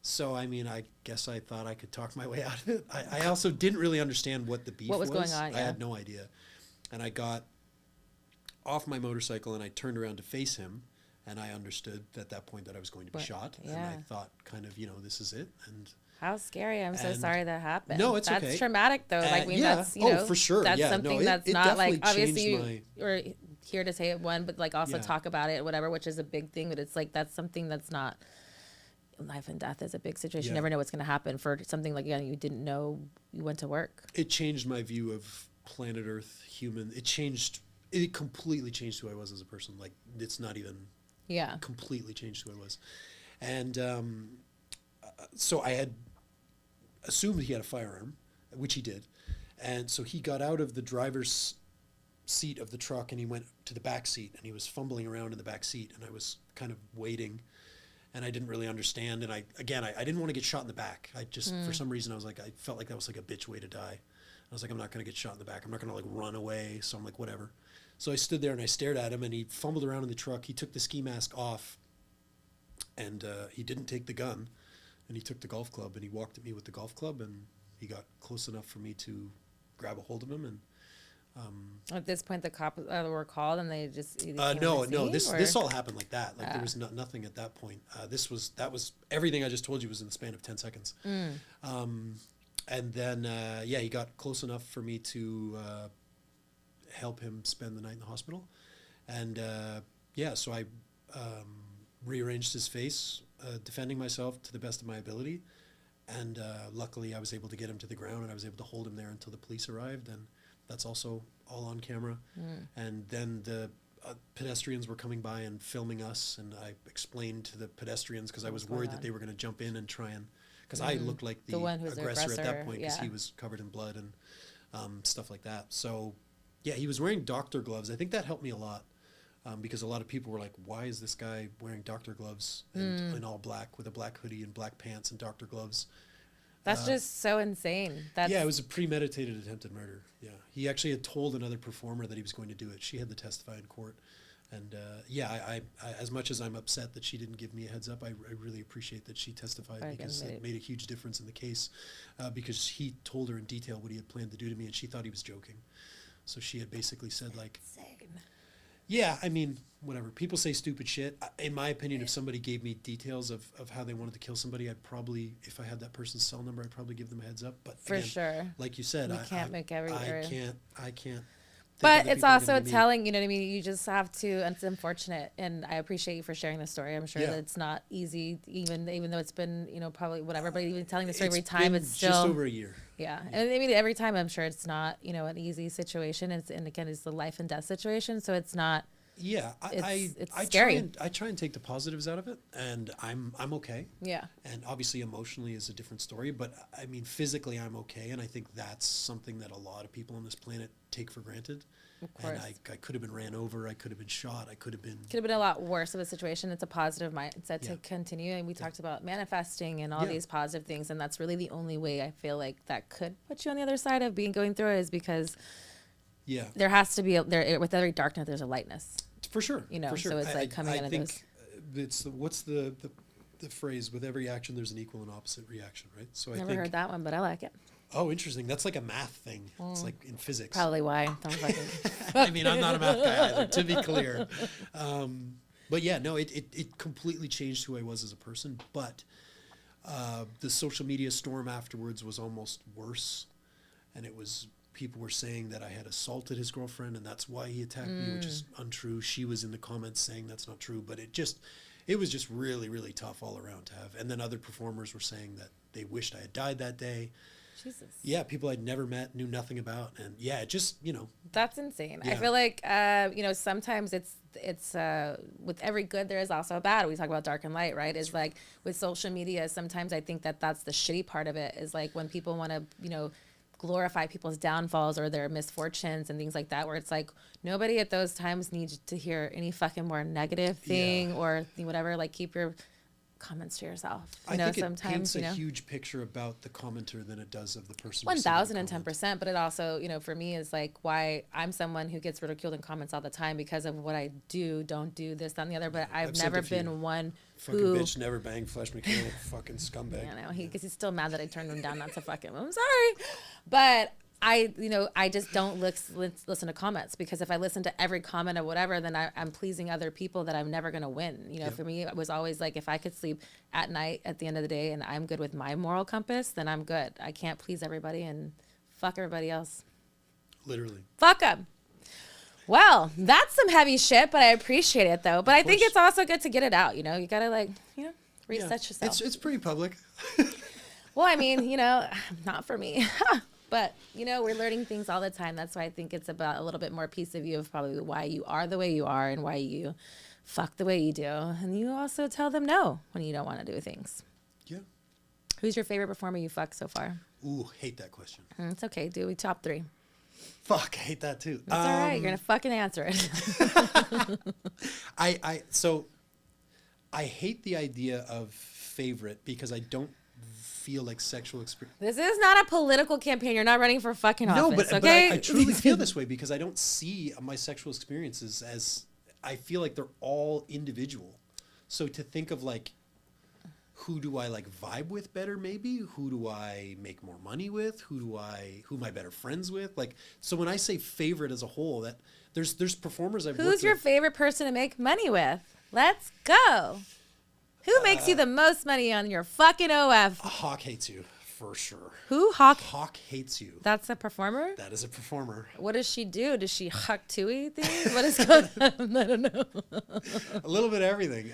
So, I mean, I guess I thought I could talk my way out of it. I also didn't really understand what the beef was. What was going on? I had no idea. And I got off my motorcycle and I turned around to face him, and I understood at that point that I was going to be shot. Yeah. And I thought kind of, this is it. And how scary. I'm so sorry that happened. No, it's that's okay. traumatic though. Like, I mean, that's, for sure. That's something that's not like, obviously you're here to say it but like also talk about it, whatever, which is a big thing, but it's like, that's something that's not life and death is a big situation. You never know what's going to happen for something like, again, you didn't know you went to work. It changed my view of planet Earth, human. It completely changed who I was as a person. Like, it's not even completely changed who I was. And so I had assumed he had a firearm, which he did. And so he got out of the driver's seat of the truck and he went to the back seat, and he was fumbling around in the back seat, and I was kind of waiting, and I didn't really understand. And I didn't want to get shot in the back. I just, for some reason, I felt like that was like a bitch way to die. I was like, I'm not going to get shot in the back. I'm not going to like run away. So I'm like, whatever. So I stood there and I stared at him, and he fumbled around in the truck. He took the ski mask off, and he didn't take the gun, and he took the golf club, and he walked at me with the golf club, and he got close enough for me to grab a hold of him. And at this point, the cops were called, and they just no. This all happened like that. Like there was nothing at that point. That was everything I just told you was in the span of 10 seconds. And then he got close enough for me to help him spend the night in the hospital. And so I rearranged his face, defending myself to the best of my ability. And luckily, I was able to get him to the ground, and I was able to hold him there until the police arrived. And that's also all on camera. And then the pedestrians were coming by and filming us, and I explained to the pedestrians, because I was worried that they were going to jump in and try and, because I looked like the aggressor at that point, because he was covered in blood and stuff like that. So he was wearing doctor gloves. I think that helped me a lot, because a lot of people were like, why is this guy wearing doctor gloves and in all black with a black hoodie and black pants and doctor gloves? That's just so insane. It was a premeditated attempted murder. Yeah. He actually had told another performer that he was going to do it. She had to testify in court. And I as much as I'm upset that she didn't give me a heads up, I really appreciate that she testified, because it made a huge difference in the case, because he told her in detail what he had planned to do to me, and she thought he was joking. So she had basically said, like, insane. Yeah, I mean, whatever. People say stupid shit. In my opinion, if somebody gave me details of how they wanted to kill somebody, I'd probably, if I had that person's cell number, I'd probably give them a heads up. But for sure, like you said, I can't. But it's also telling, you know what I mean? You just have to, and it's unfortunate. And I appreciate you for sharing the story. I'm sure that it's not easy, even though it's been, probably whatever, but even telling the story every time, it's still just over a year. Yeah. And I mean, every time I'm sure it's not, an easy situation. And again, it's the life and death situation. So it's not. Yeah, it's scary. I try and take the positives out of it, and I'm okay. Yeah. And obviously emotionally is a different story, but I mean physically I'm okay, and I think that's something that a lot of people on this planet take for granted. Of course. And I could have been ran over, I could have been shot, I could have been a lot worse of a situation. It's a positive mindset to continue, and we talked about manifesting and all these positive things, and that's really the only way I feel like that could put you on the other side of going through it, is because there has to be with every darkness there's a lightness. For sure. For sure. So it's like coming in. I think it's what's the phrase? With every action, there's an equal and opposite reaction, right? So Never heard that one, but I like it. Oh, interesting. That's like a math thing. It's like in physics. Probably why. I mean, I'm not a math guy either, to be clear. But yeah, no, it completely changed who I was as a person. But the social media storm afterwards was almost worse, and it was. People were saying that I had assaulted his girlfriend, and that's why he attacked me, which is untrue. She was in the comments saying that's not true, but it was just really, really tough all around to have. And then other performers were saying that they wished I had died that day. Jesus. Yeah, people I'd never met, knew nothing about, and it just, That's insane. Yeah. I feel like, sometimes it's with every good there is also a bad. We talk about dark and light, right? It's like with social media, sometimes I think that's the shitty part of it, is like when people want to, glorify people's downfalls or their misfortunes and things like that, where it's like nobody at those times needs to hear any fucking more negative thing or whatever. Like keep your comments to yourself. I think it paints a huge picture about the commenter than it does of the person. 1010%. But it also, for me is like why I'm someone who gets ridiculed in comments all the time because of what I do, don't do this, that, and the other. But I've never been one fucking bitch, never banged flesh mechanic, fucking scumbag. I know because he's still mad that I turned him down not to fuck him. I'm sorry, but I just don't listen to comments because if I listen to every comment or whatever, then I'm pleasing other people that I'm never going to win. For me, it was always like if I could sleep at night at the end of the day and I'm good with my moral compass, then I'm good. I can't please everybody and fuck everybody else. Literally. Fuck them. Well, that's some heavy shit, but I appreciate it though. But I think it's also good to get it out. You got to reset yourself. It's pretty public. Well, I mean, not for me. But, we're learning things all the time. That's why I think it's about a little bit more piece of you of probably why you are the way you are and why you fuck the way you do. And you also tell them no when you don't want to do things. Yeah. Who's your favorite performer you fucked so far? Ooh, hate that question. It's okay. Do we top 3? Fuck, I hate that too. That's all right. You're going to fucking answer it. I hate the idea of favorite because I don't feel like sexual experience. This is not a political campaign. You're not running for fucking office, but okay? I truly feel this way because I don't see my sexual experiences as, I feel like they're all individual. So to think of like, who do I like vibe with better maybe? Who do I make more money with? Who am I better friends with? Like, so when I say favorite as a whole, that there's performers I've worked with. Who's your favorite person to make money with? Let's go. Who makes you the most money on your fucking OF? Hawk hates you, for sure. Who? Hawk? Hawk hates you. That's a performer? That is a performer. What does she do? Does she huck tui things? What is going on? I don't know. A little bit of everything.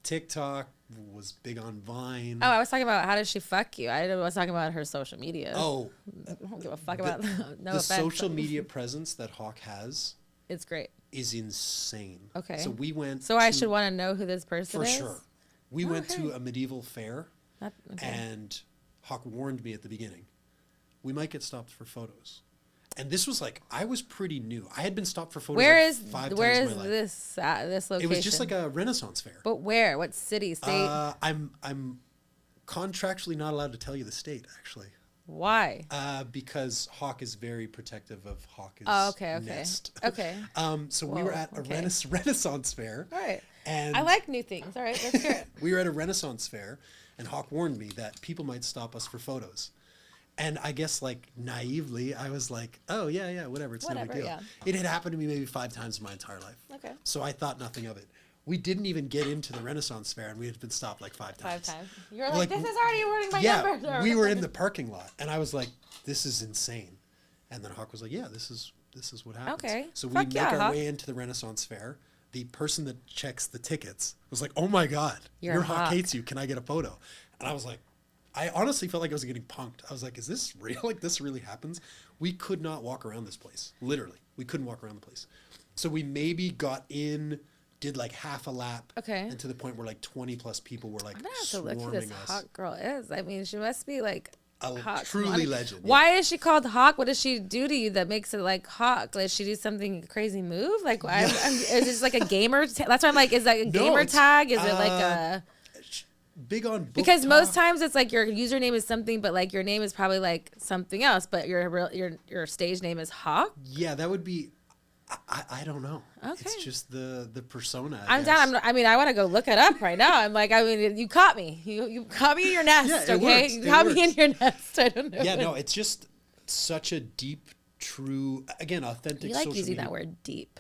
TikTok was big on Vine. Oh, I was talking about how does she fuck you? I was talking about her social media. Oh. I don't give a fuck about that. No the offense. social media presence that Hawk has. It's great. Is insane. Okay. So we went So I should want to know who this person is? For sure. We went to a medieval fair, and Hawk warned me at the beginning, we might get stopped for photos. And this was like, I was pretty new. I had been stopped for photos Where is 5 times where in is my life. this location? It was just like a Renaissance fair. But where? What city, state? I'm contractually not allowed to tell you the state, actually. Why? Because Hawk is very protective of Hawk's nest. Okay. So we were at a Renaissance fair. All right. And I like new things. All right, let's hear it. We were at a Renaissance fair, and Hawk warned me that people might stop us for photos. And I guess, like, naively, I was like, oh, yeah, whatever. It's no big deal. Yeah. It had happened to me maybe 5 times in my entire life. Okay. So I thought nothing of it. We didn't even get into the Renaissance fair, and we had been stopped like 5 times. 5 times. You're like, this is already ruining my number. Yeah, we were in the parking lot, and I was like, this is insane. And then Hawk was like, yeah, this is what happens. Okay. So we make our way into the Renaissance fair. The person that checks the tickets was like, oh my God, your Hawk hates you. Can I get a photo? And I was like, I honestly felt like I was getting punked. I was like, is this real? Like, this really happens? We could not walk around this place. Literally. We couldn't walk around the place. So we maybe got in, did like half a lap. Okay. And to the point where like 20 plus people were like I'm gonna have to swarming look who this us. Hawk girl is. I mean, she must be like truly legend. Yeah. Why is she called Hawk? What does she do to you that makes it like Hawk? Does she do something crazy move? Like, is this like a gamer? That's why I'm like, is that a gamer tag? Is it like a big on book because talk. Most times it's like your username is something, but like your name is probably like something else, but your stage name is Hawk. Yeah, that would be. I don't know. Okay. It's just the persona. I'm down. I mean, I want to go look it up right now. I'm like, I mean, you caught me. You caught me in your nest. Yeah, okay, works. You caught me in your nest. I don't know. Yeah, no, it's just such a deep, true, again, authentic. You like social using media. that word, deep.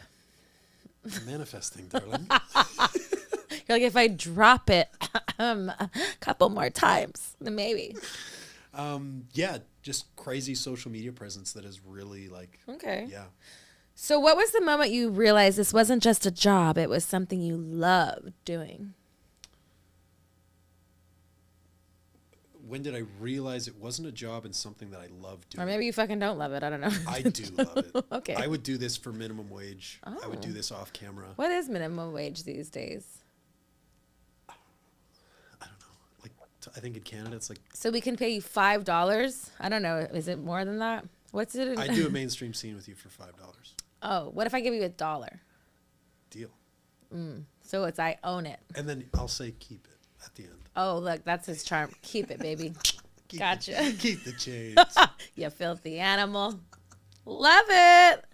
Manifesting, darling. You're like, if I drop it a couple more times, then maybe. Yeah, just crazy social media presence that is really like. Okay. Yeah. So what was the moment you realized this wasn't just a job, it was something you loved doing? When did I realize it wasn't a job and something that I loved doing? Or maybe you fucking don't love it. I don't know. I do love it. Okay. I would do this for minimum wage. Oh. I would do this off camera. What is minimum wage these days? I don't know. Like, I think in Canada it's like. So we can pay you $5? I don't know. Is it more than that? What's it? I do a mainstream scene with you for $5. Oh, what if I give you $1? Deal. So it's I own it. And then I'll say keep it. at the end. Oh, look, that's his charm. Keep it, baby. Gotcha. Keep the change. You filthy animal. Love it.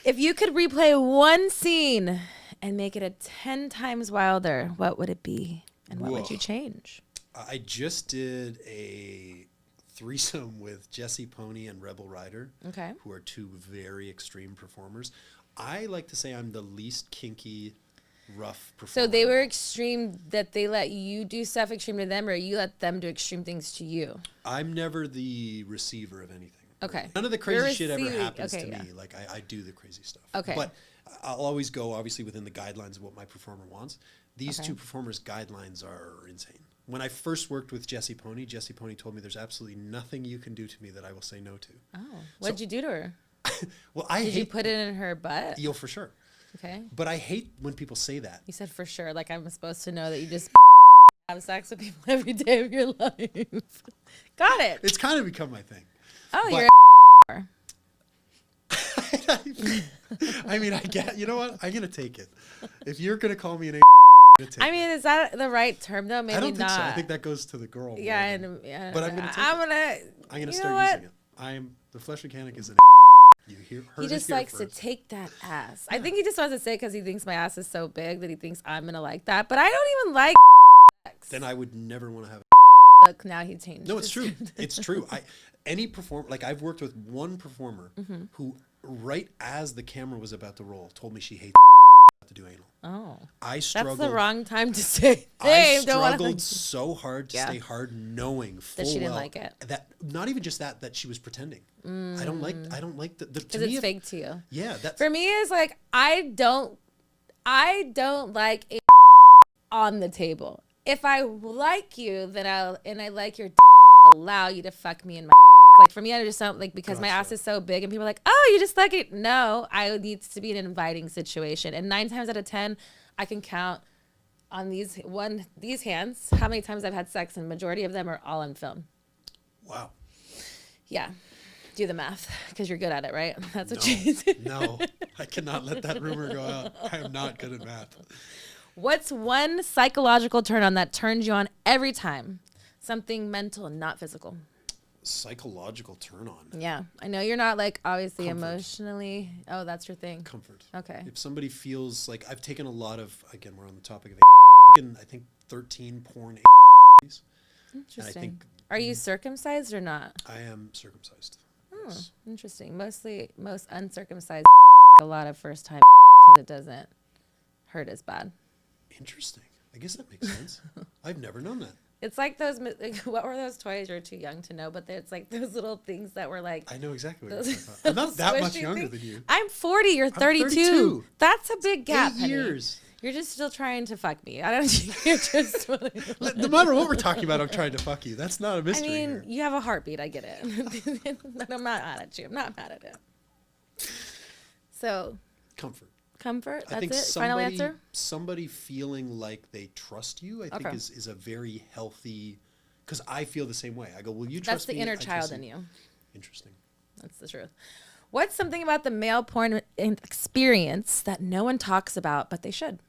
If you could replay one scene and make it 10 times wilder, what would it be? And what would you change? I just did a threesome with Jesse Pony and Rebel Rider, Okay. who are two very extreme performers. I like to say I'm the least kinky, rough performer. So they were extreme that they let you do stuff extreme to them, or you let them do extreme things to you? I'm never the receiver of anything. Okay. None of the crazy You're shit ever receiving- happens okay, to yeah. me. Like, I do the crazy stuff. Okay. But I'll always go, obviously, within the guidelines of what my performer wants. These Okay. two performers' guidelines are insane. When I first worked with Jesse Pony told me there's absolutely nothing you can do to me that I will say no to. Oh. What'd you do to her? Well, I Did hate... you put it in her butt? Yo, for sure. Okay. But I hate when people say that. You said for sure. Like I'm supposed to know that you just have sex with people every day of your life. Got it. It's kind of become my thing. Oh, but- you're I mean, I get... You know what? I'm going to take it. If you're going to call me an I mean, is that the right term though? Maybe I don't think not. so. I think that goes to the girl. Yeah, more than- and But I'm gonna take I'm it. gonna. I'm gonna you start know what? using it. The flesh mechanic is an. You hear? He just likes to take that ass. I think he just wants to say because he thinks my ass is so big that he thinks I'm gonna like that. But I don't even like sex. Then I would never want to have. Look, now he changed. No, it's true. It's true. Any performer, like I've worked with one performer Mm-hmm. who, right as the camera was about to roll, told me she hates to do anal. Oh, I struggled. that's the wrong time to say. I Hey, don't wanna- struggled so hard to Yeah. stay hard, knowing full That she didn't well like it. That not even just that she was pretending. I don't like the to because me it's if- fake to you. Yeah, that's For me, it's like I don't like a on the table. If I like you, then I like your allow you to fuck me in my like. For me, I just don't like because my ass Gotcha. is so big and people are like, oh, you just like it. No, I need to be an inviting situation. And 9 times out of 10, I can count on these hands how many times I've had sex, and majority of them are all on film. wow. Yeah. Do the math because you're good at it, right? That's what No, you said. no, I cannot let that rumor go out. I am not good at math. What's one psychological turn on that turns you on every time? Something mental and not physical. Psychological turn on. Yeah. I know you're not like obviously Comfort. emotionally. Oh, that's your thing. Comfort. Okay. If somebody feels like I've taken a lot of, again, we're on the topic of I think 13 porn. Interesting. think- Are you circumcised or not? I am circumcised. Oh, Yes. interesting. Most uncircumcised a lot of first time because it doesn't hurt as bad. Interesting. I guess that makes sense. I've never known that. It's like those, like, what were those toys? You're too young to know, but it's like those little things that were like. I know exactly what Those- you're talking about. I'm not that much squishy younger things. than you. I'm 40. You're 32. 32. That's a big gap. 8 honey. years. You're just still trying to fuck me. I don't. You're just. No matter what we're talking about, I'm trying to fuck you. That's not a I mystery mean, here. you have a heartbeat. I get it. But I'm not mad at you. I'm not mad at it. So, Comfort. comfort. I think That's it. Final answer. somebody feeling like they trust you, I think Okay. is a very healthy, because I feel the same way. I go, will you That's trust the me? inner I trust child in you. Interesting. That's the truth. What's something about the male porn experience that no one talks about, but they should?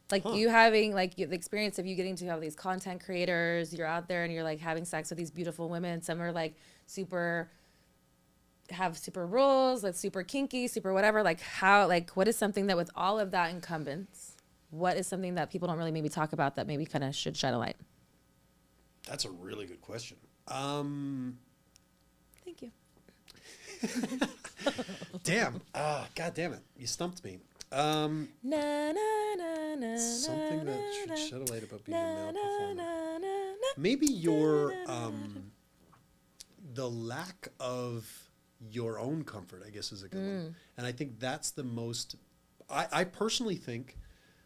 Like you having the experience of you getting to have these content creators, you're out there and you're like having sex with these beautiful women. Some are like have super rules, like super kinky, super whatever. Like what is something that with all of that incumbents, what is something that people don't really maybe talk about that maybe kind of should shed a light? That's a really good question. Thank you. Damn. God damn it. You stumped me. Na, na, na, na, Something na, that na, should shed a light about being na, a male na, performer. na, na, na. Maybe your the lack of your own comfort, I guess, is a good one. And I think that's the most. I personally think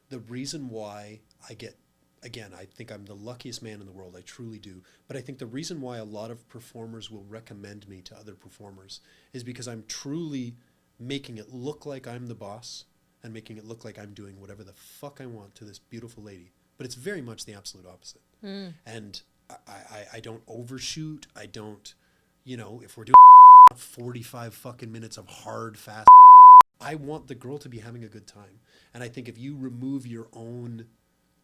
the reason why I get, again, I think I'm the luckiest man in the world. I truly do. But I think the reason why a lot of performers will recommend me to other performers is because I'm truly making it look like I'm the boss and making it look like I'm doing whatever the fuck I want to this beautiful lady. But it's very much the absolute opposite. And I don't overshoot. I don't, if we're doing 45 fucking minutes of hard, fast, I want the girl to be having a good time. And I think if you remove your own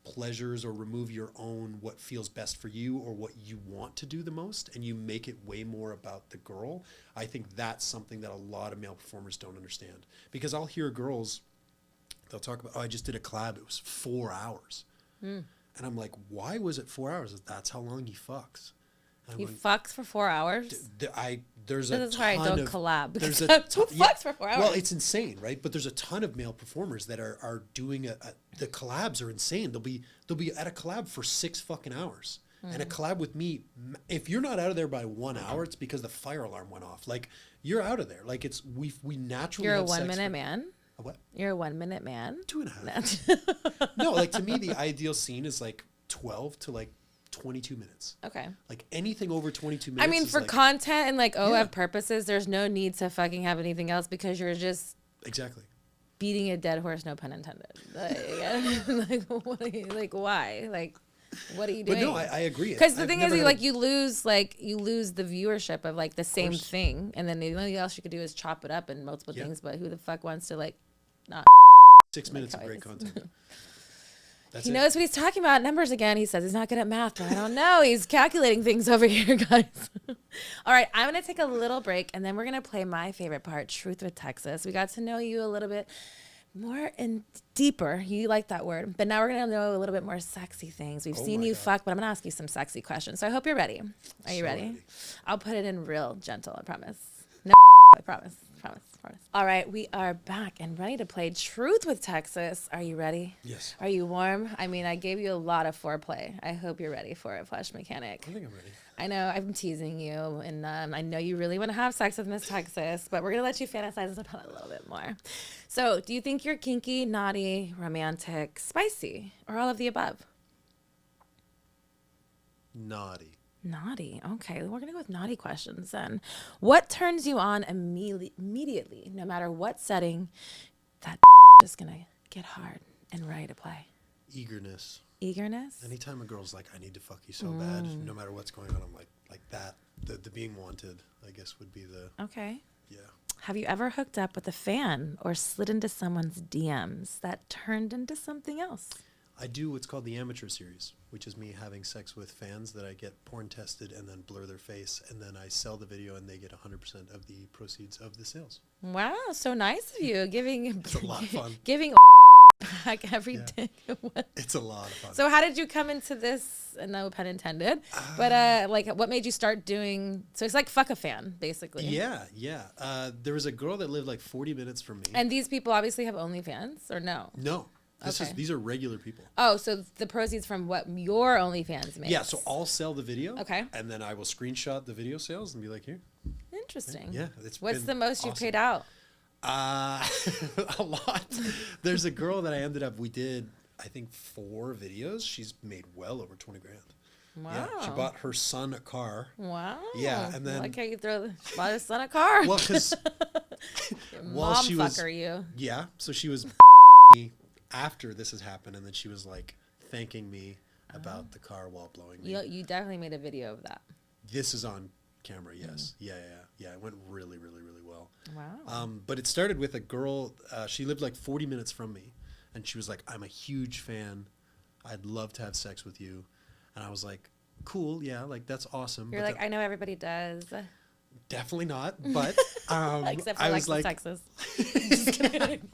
pleasures or remove your own what feels best for you or what you want to do the most, and you make it way more about the girl, I think that's something that a lot of male performers don't understand. Because I'll hear girls, they'll talk about, oh, I just did a collab, it was 4 hours. And I'm like, why was it 4 hours? That's how long he fucks. He fucks for 4 hours? There's this a is why I don't of, collab. There's Who fucks for 4 hours? Well, it's insane, right? But there's a ton of male performers that are doing the collabs are insane. They'll be at a collab for 6 fucking hours. And a collab with me, if you're not out of there by 1 hour, it's because the fire alarm went off. Like, you're out of there. Like, it's we naturally. You're a have 1 sex minute man? A what? You're a 1 minute man? 2.5. No, like, to me, the ideal scene is like 12 to like 22 minutes. Okay. Like, anything over 22 minutes. I mean, for like, content and like OF purposes, there's no need to fucking have anything else because you're just exactly beating a dead horse, no pun intended. Like, what are you, like, why? Like, what are you doing? But no, I agree. Because the thing is, you lose the viewership of like the same thing, and then the only thing else you could do is chop it up in multiple things. But who the fuck wants to like not 6 minutes of great content? He knows what he's talking about. Numbers again. He says he's not good at math, but I don't know. He's calculating things over here, guys. All right, I'm going to take a little break, and then we're going to play my favorite part, Truth with Texas. We got to know you a little bit more and deeper. You like that word. But now we're going to know a little bit more sexy things. We've seen you fuck, but I'm going to ask you some sexy questions. So I hope you're ready. Are you ready? I'll put it in real gentle, I promise. No, I promise. All right, we are back and ready to play Truth with Texas. Are you ready? Yes. Are you warm? I mean, I gave you a lot of foreplay. I hope you're ready for it, Flesh Mechanic. I think I'm ready. I know I'm teasing you, and I know you really want to have sex with Miss Texas, but we're going to let you fantasize about it a little bit more. So, do you think you're kinky, naughty, romantic, spicy, or all of the above? Naughty. Naughty. Okay, we're going to go with naughty questions then. What turns you on immediately, no matter what setting, that is going to get hard and ready to play? Eagerness. Eagerness? Anytime a girl's like, I need to fuck you so bad, no matter what's going on, I'm like that. The being wanted, I guess, would be the... Okay. Yeah. Have you ever hooked up with a fan or slid into someone's DMs that turned into something else? I do what's called the amateur series, which is me having sex with fans that I get porn tested and then blur their face, and then I sell the video and they get 100% of the proceeds of the sales. Wow, so nice of you, giving It's a lot of fun. Giving back every day. It's a lot of fun. So how did you come into this? No pun intended. But like, what made you start doing? So it's like fuck a fan, basically. Yeah. There was a girl that lived like 40 minutes from me. And these people obviously have OnlyFans, or no? No. These are regular people. Oh, so the proceeds from what your OnlyFans makes. Yeah, so I'll sell the video. Okay. And then I will screenshot the video sales and be like, here. Interesting. Yeah. What's the most awesome. you've paid out? A lot. There's a girl that we did, I think, 4 videos. She's made well over 20 grand. Wow. Yeah, she bought her son a car. Wow. Yeah, and then... Why can't you bought her son a car? Well, because... Mom fucker you. Yeah, so she was after this has happened, and then she was like thanking me about the car while blowing me. You definitely made a video of that. This is on camera, yes. Yeah. It went really, really, really well. Wow. But it started with a girl, she lived like 40 minutes from me, and she was like, I'm a huge fan. I'd love to have sex with you. And I was like, cool, yeah, like that's awesome. You're like, I know everybody does. Definitely not, but except for Alexis Texas. Just kidding.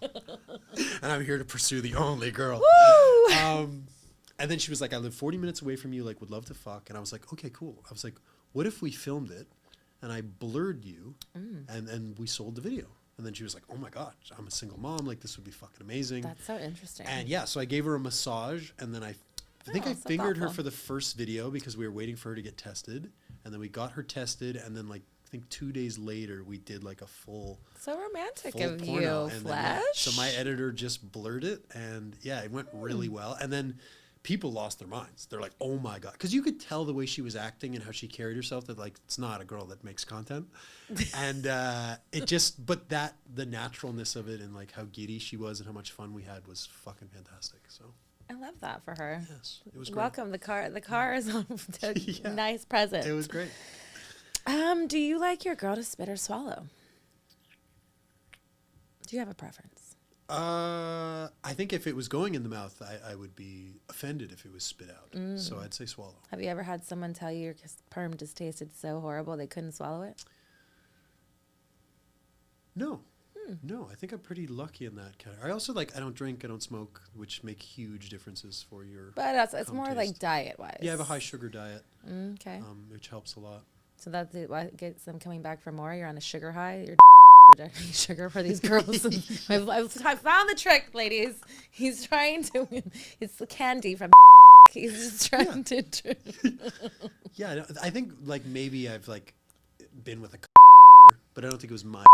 And I'm here to pursue the only girl. Woo! And then she was like, I live 40 minutes away from you, like would love to fuck. And I was like, okay, cool. I was like, what if we filmed it and I blurred you and we sold the video? And then she was like, oh my God, I'm a single mom. Like this would be fucking amazing. That's so interesting. And yeah, so I gave her a massage, and then I think I fingered her for the first video because we were waiting for her to get tested. And then we got her tested, and then like I think 2 days later we did like a full romantic full of porno. you, And Flesh. then, so my editor just blurred it, and yeah, it went really well. And then people lost their minds. They're like, oh my God, because you could tell the way she was acting and how she carried herself that like it's not a girl that makes content. And it just, but that the naturalness of it and like how giddy she was and how much fun we had was fucking fantastic. So I love that for her. yes, it was great. Welcome. The car is a Yeah. nice present. It was great. Do you like your girl to spit or swallow? Do you have a preference? I think if it was going in the mouth, I would be offended if it was spit out. So I'd say swallow. Have you ever had someone tell you your sperm just tasted so horrible they couldn't swallow it? No. No, I think I'm pretty lucky in that category. I also I don't drink, I don't smoke, which make huge differences for your But it's more taste. like diet-wise. Yeah, I have a high sugar diet, Okay. which helps a lot. So that's what gets them coming back for more? You're on a sugar high? You're projecting sugar for these girls. I found the trick, ladies. He's trying to win. It's the candy from he's just trying to Yeah, I think maybe I've been with a but I don't think it was my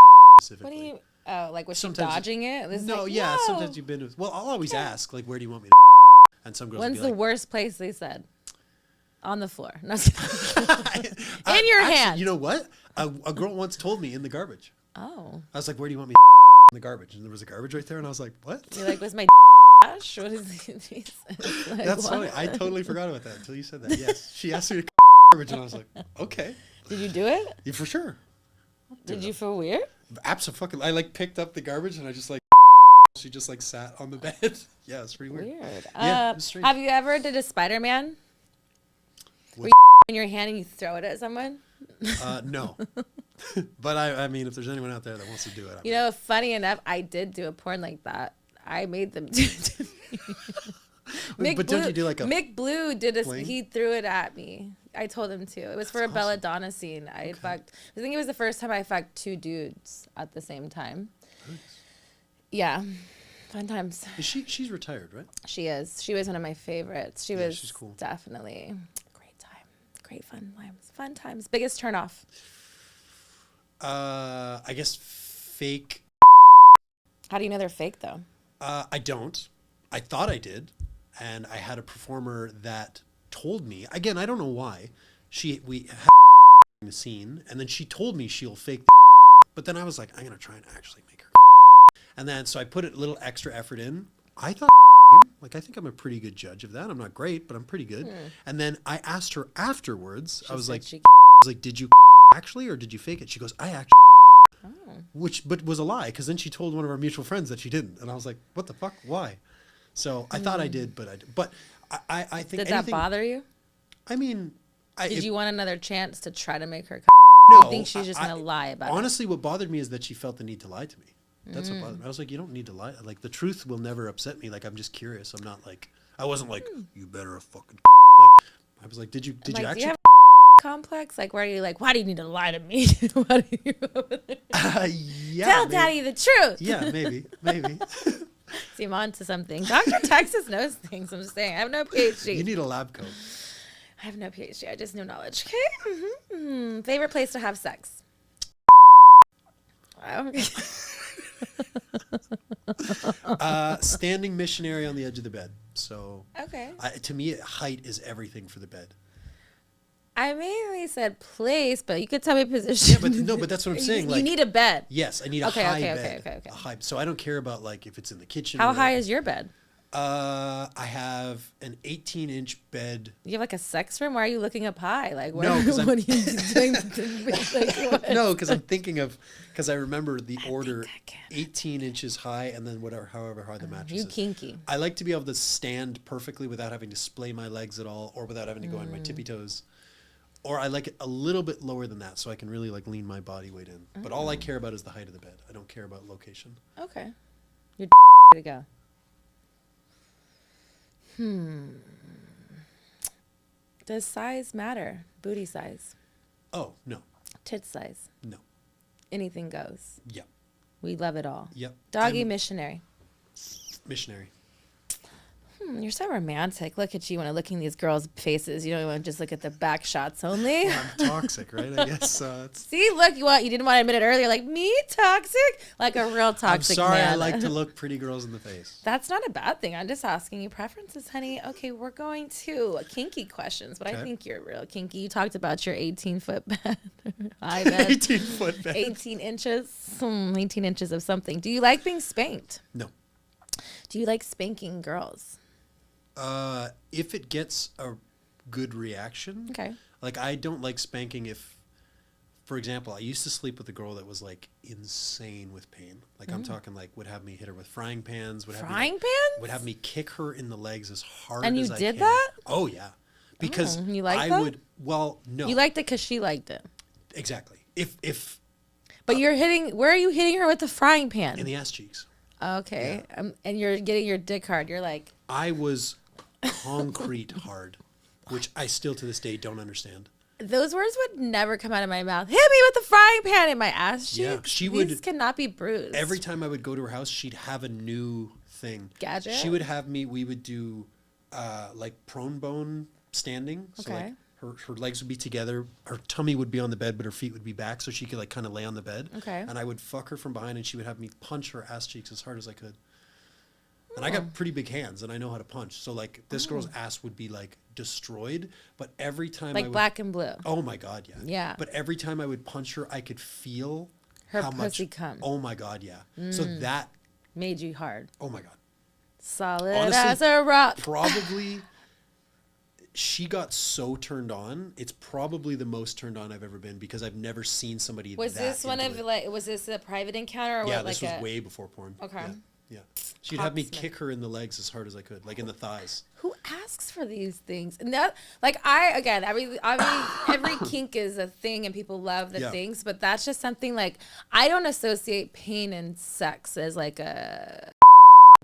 specifically. What do you... Oh, was she Sometimes dodging it? It's no, no. sometimes you've been with... Well, I'll always ask, where do you want me to and some girls When's will the be worst place they said? On the floor. No, in your hand. You know what? A girl once told me in the garbage. Oh. I was like, where do you want me in the garbage? And there was a garbage right there, and I was like, what? You're like, was my trash? What is it? That's funny. I totally forgot about that until you said that. Yes. She asked me to garbage, and I was like, okay. Did you do it? Yeah, for sure. Did you feel weird? Absolutely. I picked up the garbage and I just she just sat on the bed. Yeah, it's pretty weird. Yeah, it's strange. Have you ever did a Spider-Man? Where you in your hand and you throw it at someone? No. But I mean, if there's anyone out there that wants to do it. Funny enough, I did do a porn like that. I made them do it to me. Don't you do a Mick Blue did a fling? he threw it at me. I told him to. It was for a belladonna scene. I think it was the first time I fucked two dudes at the same time. Nice. Yeah. Fun times. She's retired, right? She is. She was one of my favorites. She's cool. Definitely a great time. Great fun times. Fun times. Biggest turnoff. I guess fake. How do you know they're fake though? I don't. I thought I did, and I had a performer that told me. Again, I don't know why. We had the scene, and then she told me she'll fake. But then I was like, I'm gonna try and actually make her. And then so I put a little extra effort in. I thought. I think I'm a pretty good judge of that. I'm not great, but I'm pretty good. And then I asked her afterwards. I was like, did you actually, or did you fake it? She goes, I actually. But was a lie, because then she told one of our mutual friends that she didn't, and I was like, what the fuck? Why? So I thought I did, but I think. Did that bother you? I mean, did you want another chance to try to make her? No, you think she's just gonna lie about it? Honestly, what bothered me is that she felt the need to lie to me. That's what bothered me. I was like, you don't need to lie. The truth will never upset me. I'm just curious. I'm not I wasn't you better have fucking. I was like, did you actually? Do you have complex? Where are you why do you need to lie to me? Why do you yeah. Tell Daddy the truth. Yeah, maybe. See, I'm on to something. Dr. Texas knows things. I'm just saying. I have no PhD. You need a lab coat. I have no PhD. I just know knowledge. Okay. Favorite place to have sex? Standing missionary on the edge of the bed. So okay. To me, height is everything for the bed. I mainly said place, but you could tell me position. Yeah, but that's what I'm saying. You need a bed. Yes, I need a high bed. Okay. A high, so I don't care about if it's in the kitchen. How high is your bed? I have an 18-inch bed. You have a sex room? Why are you looking up high? What No, are you doing? No, because I'm thinking because I remember the order 18 inches high and then however high the mattress is. You kinky. I like to be able to stand perfectly without having to splay my legs at all, or without having to go on my tippy toes. Or I like it a little bit lower than that, so I can really lean my body weight in. But all I care about is the height of the bed. I don't care about location. Okay. You're to go. Does size matter? Booty size? Oh, no. Tit size? No. Anything goes? Yep. We love it all. Yep. Doggy missionary? Missionary. You're so romantic. Look at you when I'm looking at these girls' faces. You don't want to just look at the back shots only. Well, I'm toxic, right? I guess. See, look, you didn't want to admit it earlier. Me, toxic? Like a real toxic I'm sorry, man. I like to look pretty girls in the face. That's not a bad thing. I'm just asking you preferences, honey. Okay, we're going to kinky questions, but I think you're real kinky. You talked about your 18-foot bed. High bed. 18-foot bed. 18 inches. 18 inches of something. Do you like being spanked? No. Do you like spanking girls? If it gets a good reaction. Okay. I don't like spanking if for example, I used to sleep with a girl that was like insane with pain. Like I'm talking like would have me hit her with frying pans. Would have me kick her in the legs as hard And as you I did can. that? Oh yeah, because you liked I that? would. Well, no, You liked it because she liked it. exactly. If But you're hitting. Where are you hitting her with the frying pan? in the ass cheeks, Okay, and you're getting your dick hard. You're like, I was concrete hard, which I still to this day don't understand. those words would never come out of my mouth. Hit me with the frying pan in my ass cheeks. Yeah, she These would- cannot be bruised. Every time I would go to her house, she'd have a new thing. Gadget? She would have me. We would do like prone bone standing. So Okay. like her legs would be together. Her tummy would be on the bed, but her feet would be back, so she could like kind of lay on the bed. Okay. And I would fuck her from behind, and she would have me punch her ass cheeks as hard as I could. And I got pretty big hands, and I know how to punch. So like this girl's ass would be like destroyed, but every time like I would, black and blue. oh my god, yeah, Yeah. But every time I would punch her, I could feel Her how pussy much. come. Oh my god, yeah. So that. Made you hard. Oh my god. Solid Honestly, as a rock. Probably. She got so turned on. It's probably the most turned on I've ever been because I've never seen somebody. Was that this one into of it. like? Was this a private encounter or Yeah, what? this Like was a way before porn. Okay. Yeah. She'd have me Cocksmith. kick her in the legs as hard as I could, like in the thighs. who asks for these things? And that, like, every kink is a thing, and people love the Yeah. things, but that's just something like I don't associate pain and sex as like a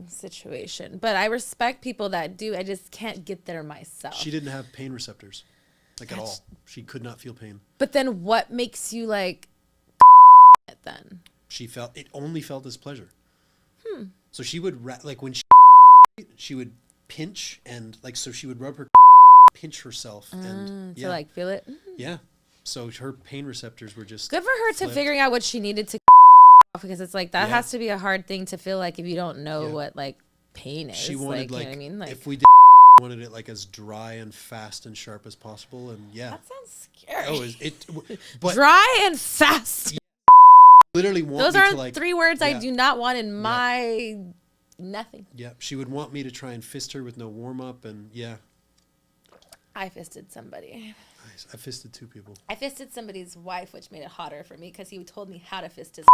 situation, but I respect people that do. I just can't get there myself. She didn't have pain receptors, like at all. She could not feel pain. But then, what makes you like it then? She felt it only felt as pleasure. So she would like when she would pinch and like so she would rub her pinch herself and To like feel it. yeah. So her pain receptors were just Good for her to flipped. figuring out what she needed to because it's like that Yeah. has to be a hard thing to feel like if you don't know Yeah. what like pain is. She wanted like, like, you know what I mean? Like if we did wanted it like as dry and fast and sharp as possible and yeah. that sounds scary. Oh, but Dry and fast. literally want Those me are to like 3 words I yeah. do not want in my nothing. Yeah, she would want me to try and fist her with no warm up and yeah. I fisted somebody. Nice. I fisted 2 people. I fisted somebody's wife, which made it hotter for me because he told me how to fist his.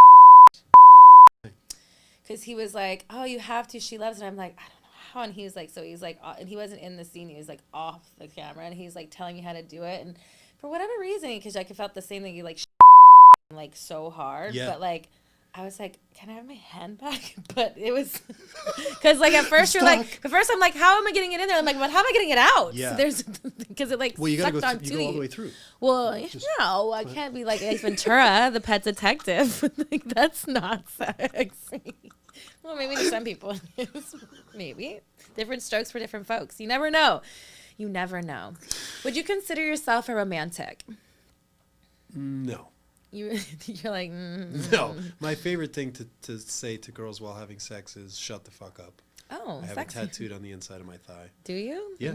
Because he was like, "Oh, you have to. She loves it." I'm like, "I don't know how." And he's like, and he wasn't in the scene. He was like off the camera, and he's like telling me how to do it. And for whatever reason, because I felt the same thing. He like so hard, Yeah. but like. I was like, "Can I have my hand back?" But it was because, like, at first I'm like, "How am I getting it in there?" I'm like, "But how am I getting it out?" Yeah. So there's because it like Well, you gotta sucked go. You onto go all the way through. Well, no, I can't be like Ace Ventura, the pet detective. Like, that's not sexy. Well, maybe to some people it is. Maybe. Different strokes for different folks. You never know. You never know. Would you consider yourself a romantic? No. You're like, No. My favorite thing to say to girls while having sex is shut the fuck up. oh, I have sexy. it tattooed on the inside of my thigh. Do you? Yeah.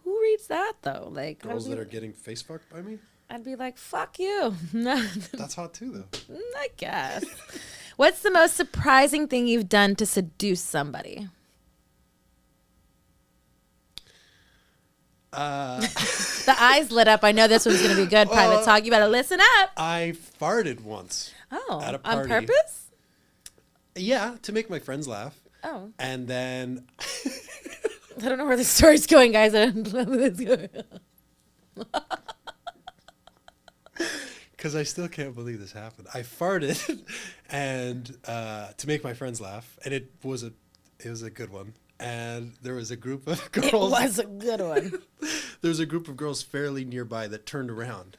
Who reads that, though? Like, Girls that are getting face fucked by me? I'd be like, fuck you. That's hot too, though. I guess. What's the most surprising thing you've done to seduce somebody? The eyes lit up. I know this one's going to be good. Private talk. You better listen up. I farted once. Oh, at a on party. purpose? Yeah, to make my friends laugh. Oh. And then I don't know where the story's going, guys. I don't know where it's going. because I still can't believe this happened. I farted and to make my friends laugh, and it was a good one. And there was a group of girls. It was a good one. There was a group of girls fairly nearby that turned around,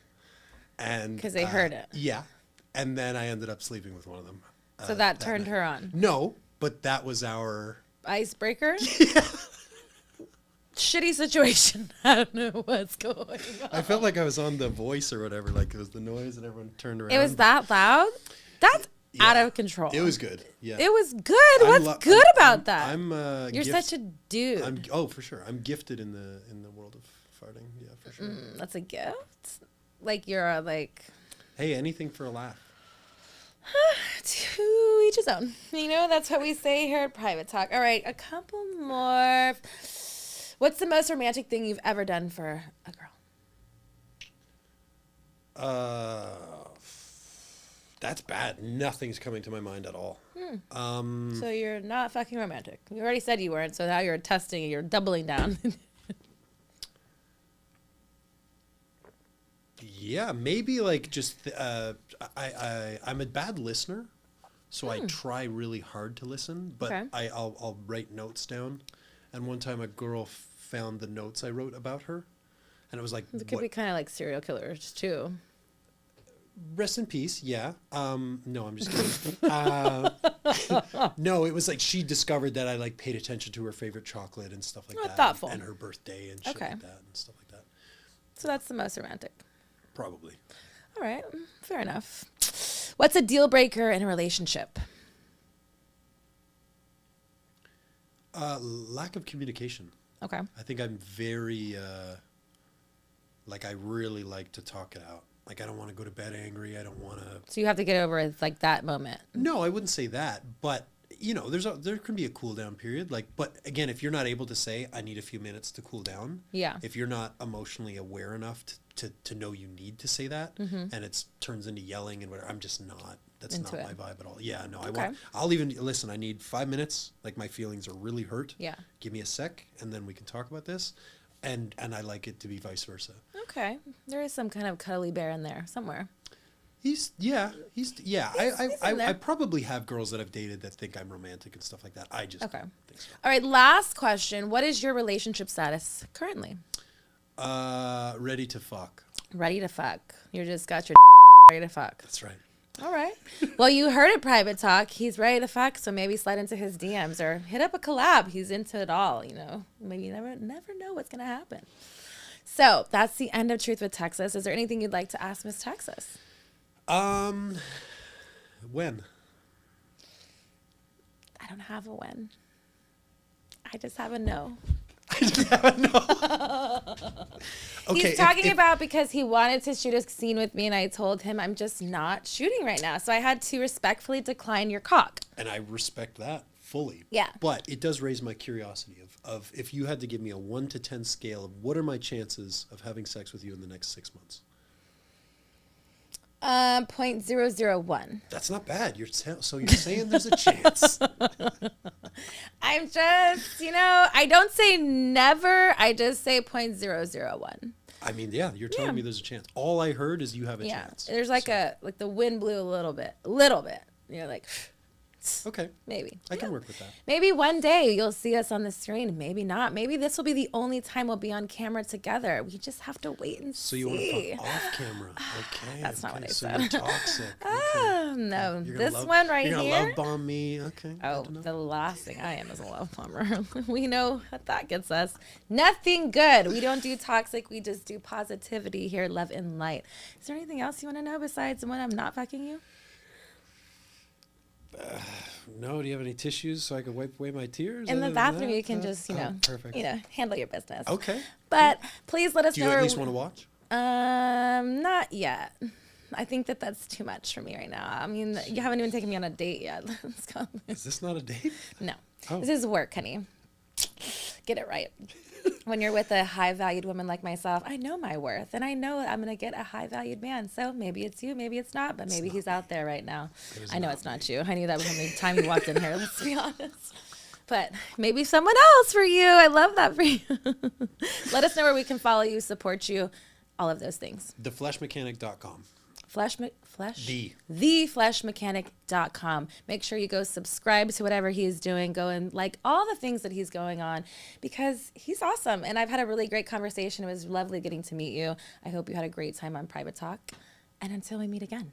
and Because they heard it. Yeah, and then I ended up sleeping with one of them. So that turned her on. No, but that was our Icebreaker? Yeah. Shitty situation. I don't know what's going on. I felt like I was on The Voice or whatever. Like it was the noise and everyone turned around. It was that loud? That's out of control. It was good. Yeah. It was good. What's good about that? You're such a dude. For sure. I'm gifted in the world of farting. Yeah, for sure. That's a gift? Like you're a, like... Hey, anything for a laugh. To each his own. You know, that's what we say here at Private Talk. All right, a couple more. What's the most romantic thing you've ever done for a girl? That's bad. Nothing's coming to my mind at all. So you're not fucking romantic. You already said you weren't, so now you're testing and you're doubling down. Yeah, maybe like just I'm a bad listener, so I try really hard to listen, but Okay. I'll write notes down. And one time a girl found the notes I wrote about her, and it was like, It could be kind of like serial killers too. rest in peace. Yeah. No, I'm just kidding. No, it was like she discovered that I like paid attention to her favorite chocolate and stuff like that. Thoughtful. And her birthday and shit Okay. like that and stuff like that. So that's the most romantic. Probably. All right, fair enough. What's a deal breaker in a relationship? Lack of communication. Okay. I think I'm very, like I really like to talk it out. Like I don't want to go to bed angry. I don't want to. So you have to get over it, like that moment. No, I wouldn't say that. But you know, there can be a cool down period. Like, but again, if you're not able to say, I need a few minutes to cool down. Yeah. If you're not emotionally aware enough to know you need to say that, and it turns into yelling and whatever, I'm just not. That's Into not it. my vibe at all. Yeah, no, Okay. I'll even listen. I need 5 minutes. Like my feelings are really hurt. Yeah. Give me a sec, and then we can talk about this. And I like it to be vice versa. Okay. There is some kind of cuddly bear in there somewhere. He's he's in I there. probably have girls that I've dated that think I'm romantic and stuff like that. I just Okay. don't think so. All right. Last question. What is your relationship status currently? Ready to fuck. Ready to fuck. You just got your ready to fuck. That's right. All right. Well, you heard it, Private Talk. He's ready to fuck, so maybe slide into his DMs or hit up a collab. He's into it all, you know. Maybe you never know what's going to happen. So that's the end of Truth with Texas. Is there anything you'd like to ask Miss Texas? When? I don't have a when. I just have a no. Okay, He's talking about because he wanted to shoot a scene with me, and I told him I'm just not shooting right now. So I had to respectfully decline your cock. and I respect that fully. Yeah. But it does raise my curiosity of if you had to give me a 1 to 10 scale of what are my chances of having sex with you in the next 6 months? 0.001. That's not bad. So you're saying there's a chance. I'm just, I don't say never. I just say 0.001. I mean, yeah, you're telling me there's a chance. All I heard is you have a chance. There's like the wind blew a little bit. You're like, Okay. maybe. I can work with that. Maybe one day you'll see us on the screen. Maybe not. Maybe this will be the only time we'll be on camera together. We just have to wait and see. So you want to fuck off camera? Okay. That's not what I so said. You're toxic. Okay. No, You're this gonna one right you're here. You're going to love bomb me. Okay. Oh, good to know. the last thing I am is a love bomber. We know what that gets us. Nothing good. We don't do toxic. We just do positivity here, love and light. Is there anything else you want to know besides when I'm not fucking you? No, do you have any tissues so I can wipe away my tears? In the Other than bathroom, that, you can just, perfect. handle your business. Okay. But please let us Do know. you at where least want to watch? Not yet. I think that's too much for me right now. I mean, you haven't even taken me on a date yet. Let's go. Is this not a date? No. Oh. This is work, honey. Get it right. When you're with a high-valued woman like myself, I know my worth, and I know I'm going to get a high-valued man. So maybe it's you, maybe it's not, but maybe he's out there right now. I know it's not you. I knew that from the time you walked in here, let's be honest. But maybe someone else for you. I love that for you. Let us know where we can follow you, support you, all of those things. Thefleshmechanic.com. Thefleshmechanic.com. Make sure you go subscribe to whatever he's doing. Go and like all the things that he's going on because he's awesome. And I've had a really great conversation. It was lovely getting to meet you. I hope you had a great time on Private Talk. And until we meet again.